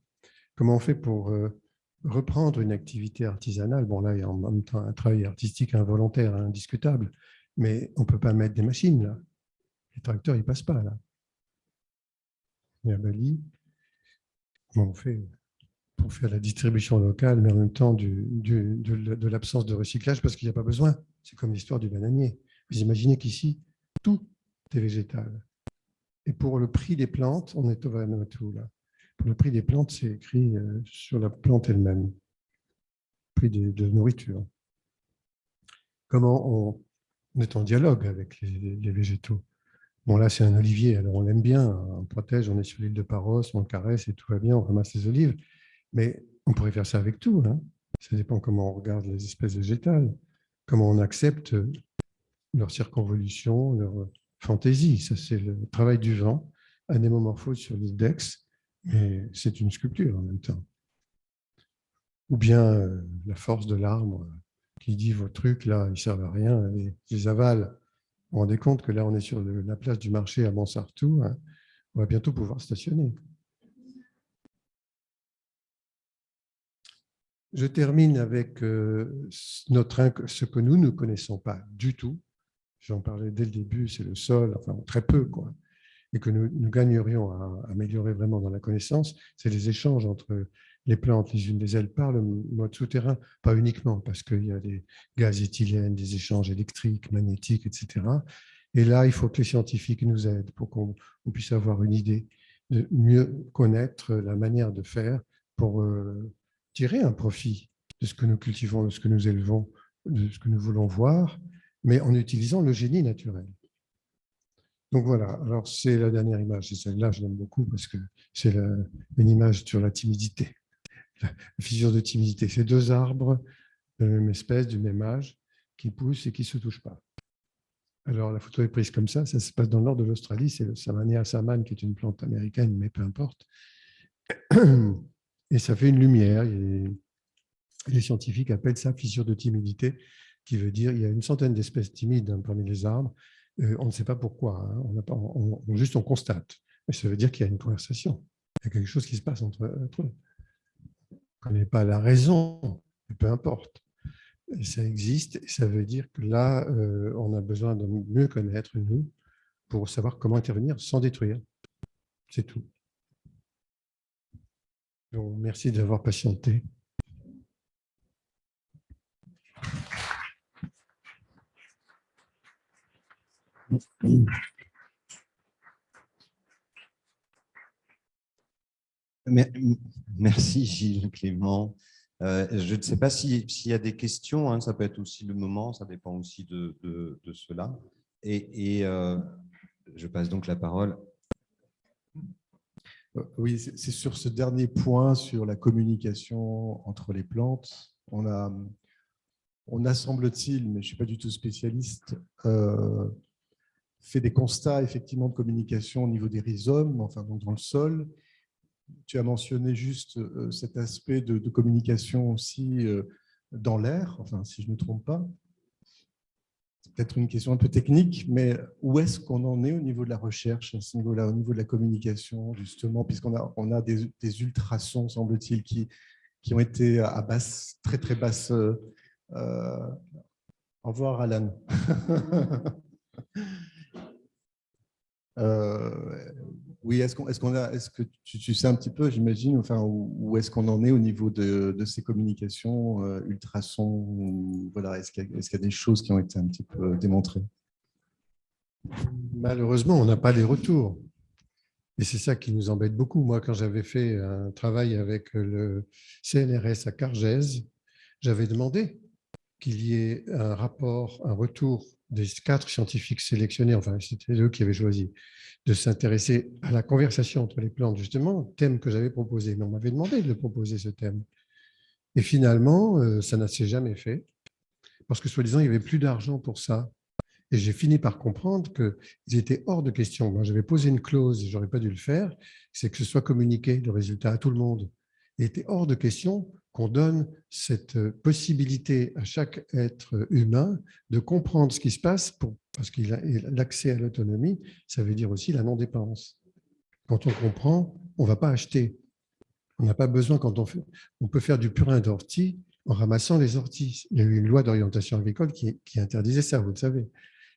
Comment on fait pour reprendre une activité artisanale? Bon, là, il y a en même temps un travail artistique involontaire, indiscutable, mais on ne peut pas mettre des machines, là. Les tracteurs, ils ne passent pas, là. Et à Bali, comment on fait pour faire la distribution locale, mais en même temps de l'absence de recyclage, parce qu'il n'y a pas besoin. C'est comme l'histoire du bananier. Vous imaginez qu'ici, tout est végétal. Et pour le prix des plantes, on est au Vanuatu, là. Pour le prix des plantes, c'est écrit sur la plante elle-même, prix de nourriture. Comment on est en dialogue avec les végétaux? Bon, là, c'est un olivier, alors on l'aime bien, on protège, on est sur l'île de Paros, on le caresse et tout va bien, on ramasse les olives. Mais on pourrait faire ça avec tout. Hein. Ça dépend comment on regarde les espèces végétales, comment on accepte leur circonvolution, leur fantaisie. Ça, c'est le travail du vent, anémomorphose sur l'île d'Aix, mais c'est une sculpture en même temps. Ou bien la force de l'arbre qui dit vos trucs, là, ils ne servent à rien, et je les avale. Vous vous rendez compte que là, on est sur la place du marché à Montsartou, hein. On va bientôt pouvoir stationner. Je termine avec ce que nous ne connaissons pas du tout. J'en parlais dès le début, c'est le sol, enfin très peu, quoi. Et que nous gagnerions à améliorer vraiment dans la connaissance, c'est les échanges entre les plantes les unes des ailes par le mode souterrain, pas uniquement parce qu'il y a des gaz éthylènes, des échanges électriques, magnétiques, etc. Et là, il faut que les scientifiques nous aident pour qu'on puisse avoir une idée, de mieux connaître la manière de faire pour tirer un profit de ce que nous cultivons, de ce que nous élevons, de ce que nous voulons voir, mais en utilisant le génie naturel. Donc voilà, alors c'est la dernière image, et celle-là je l'aime beaucoup parce que c'est une image sur la timidité, la fissure de timidité. C'est deux arbres de la même espèce, du même âge, qui poussent et qui ne se touchent pas. Alors la photo est prise comme ça se passe dans le nord de l'Australie, c'est le Samania saman qui est une plante américaine, mais peu importe. Et ça fait une lumière, et les scientifiques appellent ça fissure de timidité, qui veut dire qu'il y a une centaine d'espèces timides parmi les arbres. On ne sait pas pourquoi, hein. Juste on constate. Mais ça veut dire qu'il y a une conversation. Il y a quelque chose qui se passe entre eux. On ne connaît pas la raison, mais peu importe. Et ça existe, et ça veut dire que là, on a besoin de mieux connaître, nous, pour savoir comment intervenir sans détruire. C'est tout. Donc, merci d'avoir patienté. Merci Gilles Clément. Je ne sais pas s'il y a des questions, hein, ça peut être aussi le moment, ça dépend aussi de cela. Et je passe donc la parole. Oui, c'est sur ce dernier point, sur la communication entre les plantes. On a semble-t-il, mais je ne suis pas du tout spécialiste, fait des constats effectivement de communication au niveau des rhizomes, enfin donc dans le sol. Tu as mentionné juste cet aspect de communication aussi dans l'air, enfin si je ne me trompe pas. C'est peut-être une question un peu technique, mais où est-ce qu'on en est au niveau de la recherche, à ce niveau-là, au niveau de la communication, justement, puisqu'on a des ultrasons, semble-t-il, qui ont été à basse, très très basse. Au revoir, Alan. Oui, est-ce que tu sais un petit peu, j'imagine, enfin, où est-ce qu'on en est au niveau de ces communications ultrasons, voilà, est-ce qu'il y a des choses qui ont été un petit peu démontrées? Malheureusement, on n'a pas les retours. Et c'est ça qui nous embête beaucoup. Moi, quand j'avais fait un travail avec le CNRS à Cargèse, j'avais demandé qu'il y ait un rapport, un retour des 4 scientifiques sélectionnés, enfin c'était eux qui avaient choisi, de s'intéresser à la conversation entre les plantes, justement, thème que j'avais proposé. Mais on m'avait demandé de le proposer, ce thème. Et finalement, ça ne s'est jamais fait, parce que soi-disant, il n'y avait plus d'argent pour ça. Et j'ai fini par comprendre qu'ils étaient hors de question. Moi, j'avais posé une clause, et je n'aurais pas dû le faire, c'est que ce soit communiqué, le résultat, à tout le monde. Il était hors de question qu'on donne cette possibilité à chaque être humain de comprendre ce qui se passe, parce que l'accès à l'autonomie, ça veut dire aussi la non-dépense. Quand on comprend, on ne va pas acheter. On n'a pas besoin, on peut faire du purin d'ortie en ramassant les orties. Il y a eu une loi d'orientation agricole qui interdisait ça, vous le savez.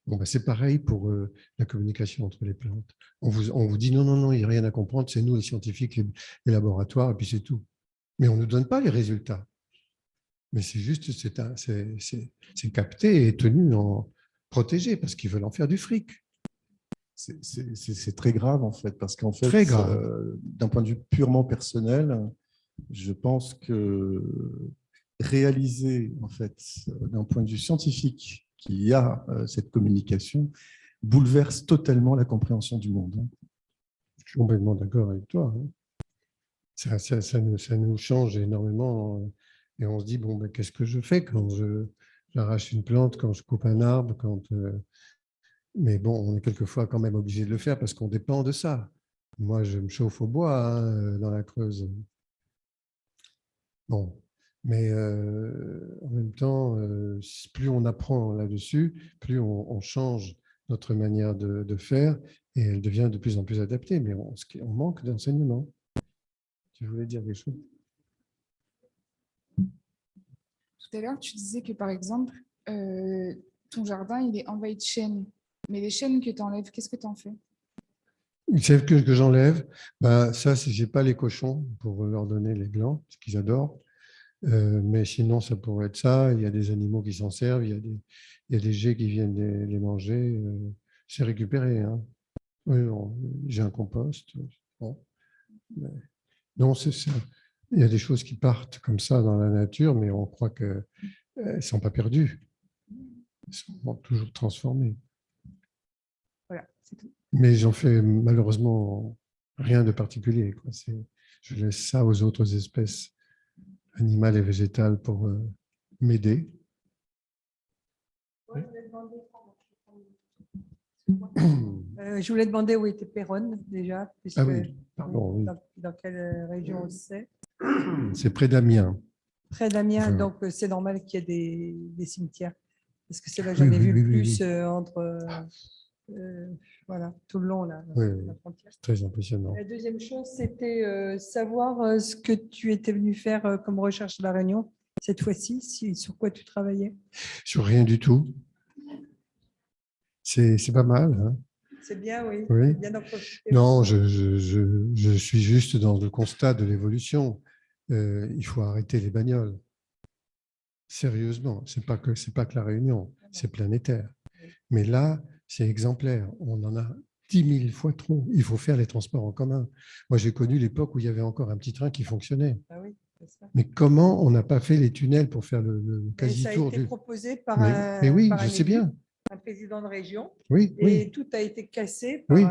Bon, ben, c'est pareil pour la communication entre les plantes. On vous dit non, non, non, il n'y a rien à comprendre, c'est nous les scientifiques, les laboratoires, et puis c'est tout. Mais on ne nous donne pas les résultats. Mais c'est juste, c'est capté et tenu protégé parce qu'ils veulent en faire du fric. C'est très grave, en fait, parce qu'en fait, Très grave. d'un point de vue purement personnel, je pense que réaliser, en fait, d'un point de vue scientifique, qu'il y a cette communication, bouleverse totalement la compréhension du monde. Je suis complètement d'accord avec toi. Ça nous change énormément et on se dit, bon, ben, qu'est-ce que je fais quand j'arrache une plante, quand je coupe un arbre, mais bon, on est quelquefois quand même obligé de le faire parce qu'on dépend de ça. Moi, je me chauffe au bois dans la Creuse. Bon, mais en même temps, plus on apprend là-dessus, plus on change notre manière de faire et elle devient de plus en plus adaptée. Mais on manque d'enseignement. Tu voulais dire quelque chose? Tout à l'heure, tu disais que, par exemple, ton jardin, il est envahi de chênes. Mais les chênes que tu enlèves, qu'est-ce que tu en fais? Celles que j'enlève, ben, ça, je n'ai pas les cochons pour leur donner les glands, ce qu'ils adorent. Mais sinon, ça pourrait être ça. Il y a des animaux qui s'en servent, il y a des geais qui viennent les manger. C'est récupéré. Hein. Oui, j'ai un compost. Bon. Non, c'est ça. Il y a des choses qui partent comme ça dans la nature, mais on croit qu'elles ne sont pas perdues. Elles sont toujours transformées. Voilà, c'est tout. Mais j'en fais malheureusement rien de particulier. Quoi. Je laisse ça aux autres espèces animales et végétales pour m'aider. Je voulais demander où était Péronne déjà. Ah oui, pardon. Oui. Dans quelle région c'est? C'est près d'Amiens. Près d'Amiens, Enfin, donc c'est normal qu'il y ait des cimetières. Parce que c'est là que j'en ai vu le plus entre voilà, tout le long là, la frontière. C'est très impressionnant. La deuxième chose, c'était savoir ce que tu étais venu faire comme recherche à La Réunion cette fois-ci, sur quoi tu travaillais. Sur rien du tout. C'est pas mal. Hein. C'est bien, oui. Oui. Bien non, je suis juste dans le constat de l'évolution. Il faut arrêter les bagnoles. Sérieusement, c'est pas que La Réunion, c'est planétaire. Mais là, c'est exemplaire. On en a 10 000 fois trop. Il faut faire les transports en commun. Moi, j'ai connu l'époque où il y avait encore un petit train qui fonctionnait. Ah oui, c'est ça. Mais comment on n'a pas fait les tunnels pour faire le quasi-tour? Ça a été proposé par mais oui, je sais bien. Un président de région. Oui, et tout a été cassé. Oui,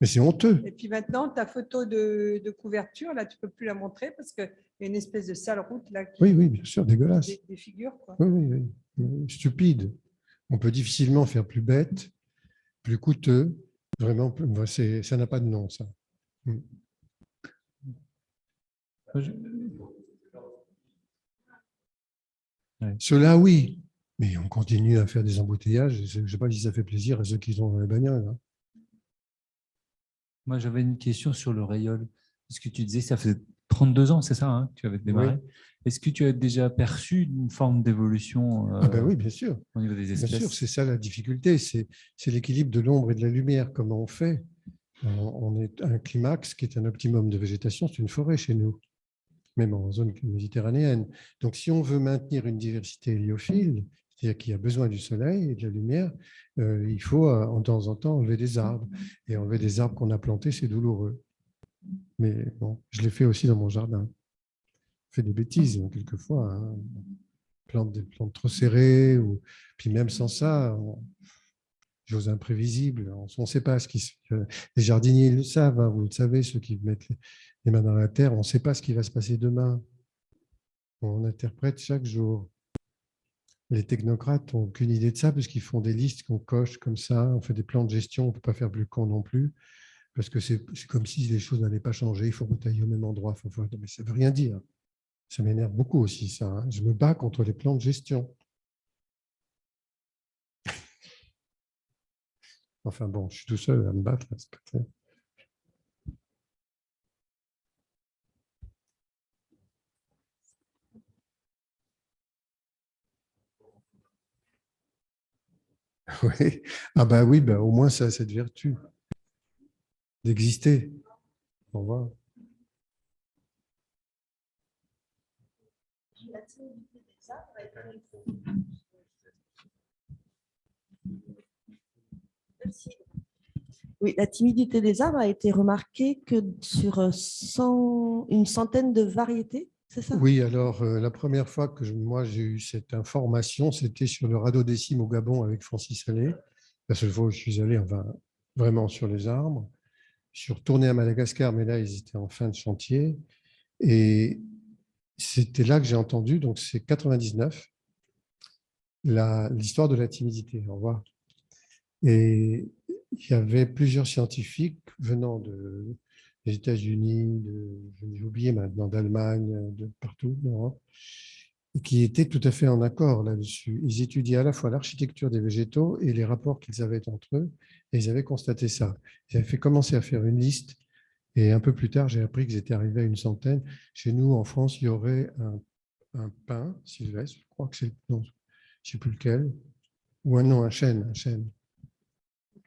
mais c'est honteux. Et puis maintenant, ta photo de couverture, là, tu ne peux plus la montrer parce qu'il y a une espèce de sale route là. Oui, bien sûr, dégueulasse. Des figures, quoi. Oui. Stupide. On peut difficilement faire plus bête, plus coûteux. Vraiment, ça n'a pas de nom, ça. Cela, oui. Mais on continue à faire des embouteillages. Je ne sais pas si ça fait plaisir à ceux qui sont dans les bagnoles. Hein. Moi, j'avais une question sur le rayol. Est-ce que tu disais que ça fait 32 ans, c'est ça, hein, que tu avais démarré? Oui. Est-ce que tu as déjà perçu une forme d'évolution oui, bien sûr. Au niveau des espèces? Bien sûr, c'est ça la difficulté. C'est l'équilibre de l'ombre et de la lumière. Comment on fait? On est à un climax qui est un optimum de végétation. C'est une forêt chez nous, même en zone méditerranéenne. Donc, si on veut maintenir une diversité héliophile, c'est-à-dire qu'il y a besoin du soleil et de la lumière, il faut de temps en temps enlever des arbres. Et enlever des arbres qu'on a plantés, c'est douloureux. Mais bon, je l'ai fait aussi dans mon jardin. Je fais des bêtises, quelquefois. Hein. Plante des plantes trop serrées. Puis même sans ça, choses imprévisibles. On ne sait pas ce qui se... Les jardiniers ils le savent, hein, vous le savez, ceux qui mettent les mains dans la terre, on ne sait pas ce qui va se passer demain. On interprète chaque jour. Les technocrates n'ont aucune idée de ça parce qu'ils font des listes qu'on coche comme ça. On fait des plans de gestion, on ne peut pas faire plus con non plus parce que c'est comme si les choses n'allaient pas changer. Il faut retailler au même endroit. Mais ça ne veut rien dire. Ça m'énerve beaucoup aussi, ça. Hein. Je me bats contre les plans de gestion. Enfin bon, je suis tout seul à me battre. Là, c'est pas clair. Oui. Ah bah oui, bah au moins ça a cette vertu d'exister. Au revoir. Oui, la timidité des arbres a été remarquée que sur une centaine de variétés, c'est ça? Oui, alors la première fois que moi j'ai eu cette information, c'était sur le rhododécime au Gabon avec Francis Allais. La seule fois où je suis allé, enfin, vraiment sur les arbres. Je suis retourné à Madagascar, mais là, ils étaient en fin de chantier. Et c'était là que j'ai entendu, donc c'est 99, l'histoire de la timidité. Au revoir. Et il y avait plusieurs scientifiques venant des États-Unis, j'ai oublié maintenant, d'Allemagne, de partout, d'Europe, qui étaient tout à fait en accord là-dessus. Ils étudiaient à la fois l'architecture des végétaux et les rapports qu'ils avaient entre eux, et ils avaient constaté ça. Ils avaient fait commencer à faire une liste, et un peu plus tard, j'ai appris qu'ils étaient arrivés à une centaine. Chez nous, en France, il y aurait un pin sylvestre, je crois que c'est, non, je ne sais plus lequel, ou un chêne,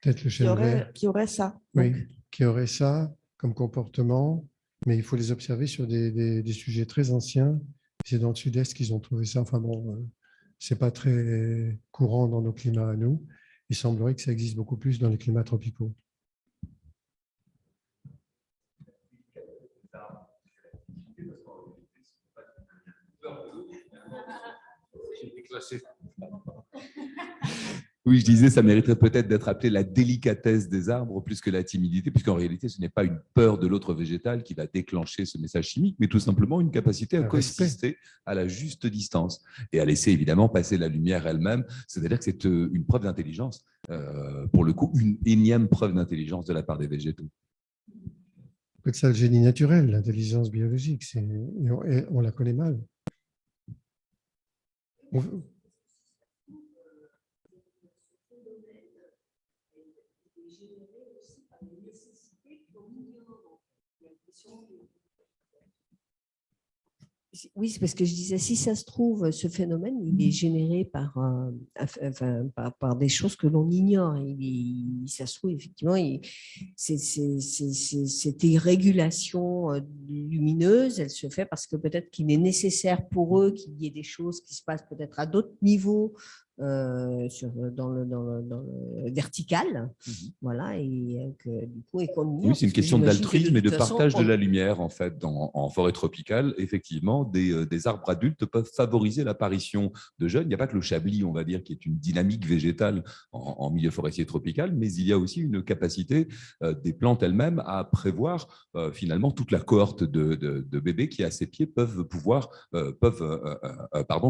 peut-être le chêne vert. Qui aurait ça. Oui, Donc. qui aurait ça comme comportement, mais il faut les observer sur des sujets très anciens. C'est dans le sud-est qu'ils ont trouvé ça. Enfin bon, c'est pas très courant dans nos climats à nous. Il semblerait que ça existe beaucoup plus dans les climats tropicaux. Oui, je disais, ça mériterait peut-être d'être appelé la délicatesse des arbres plus que la timidité, puisqu'en réalité, ce n'est pas une peur de l'autre végétal qui va déclencher ce message chimique, mais tout simplement une capacité à coexister à la juste distance et à laisser évidemment passer la lumière elle-même. C'est-à-dire que c'est une preuve d'intelligence, pour le coup, une énième preuve d'intelligence de la part des végétaux. C'est ça le génie naturel, l'intelligence biologique. On la connaît mal. Oui, c'est parce que je disais, si ça se trouve, ce phénomène, il est généré par des choses que l'on ignore. Ça se trouve, effectivement, cette irrégulation lumineuse, elle se fait parce que peut-être qu'il est nécessaire pour eux qu'il y ait des choses qui se passent peut-être à d'autres niveaux, dans le vertical, voilà, et que du coup, oui, c'est une question d'altruisme et de partage de la lumière en fait. En forêt tropicale, effectivement, des arbres adultes peuvent favoriser l'apparition de jeunes. Il n'y a pas que le chablis, on va dire, qui est une dynamique végétale en milieu forestier tropical, mais il y a aussi une capacité des plantes elles-mêmes à prévoir finalement toute la cohorte de bébés qui, à ses pieds, peuvent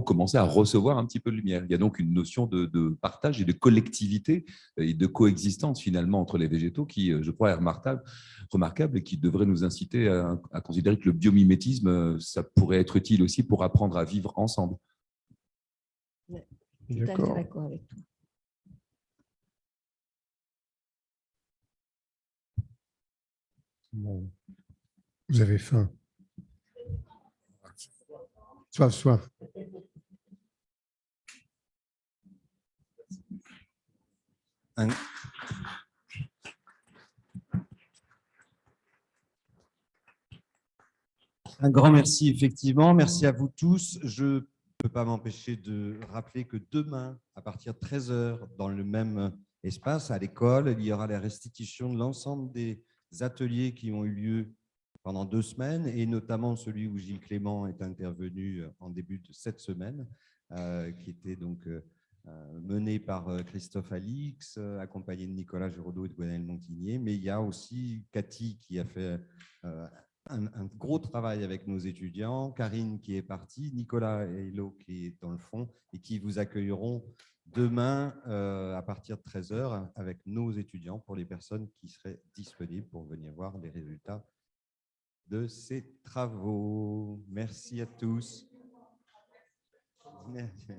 commencer à recevoir un petit peu de lumière. Il y a donc une notion de partage et de collectivité et de coexistence finalement entre les végétaux qui, je crois, est remarquable et qui devrait nous inciter à considérer que le biomimétisme, ça pourrait être utile aussi pour apprendre à vivre ensemble. Ouais, tout à fait d'accord avec toi. Bon. Vous avez faim. Soif. Un grand merci, effectivement. Merci à vous tous. Je ne peux pas m'empêcher de rappeler que demain, à partir de 13 h, dans le même espace, à l'école, il y aura la restitution de l'ensemble des ateliers qui ont eu lieu pendant 2 semaines, et notamment celui où Gilles Clément est intervenu en début de cette semaine, qui était donc mené par Christophe Alix, accompagné de Nicolas Giraudot et de Gwenaëlle Montigné. Mais il y a aussi Cathy qui a fait un gros travail avec nos étudiants, Karine qui est partie, Nicolas et Hello qui est dans le fond et qui vous accueilleront demain à partir de 13h avec nos étudiants pour les personnes qui seraient disponibles pour venir voir les résultats de ces travaux. Merci à tous. Merci.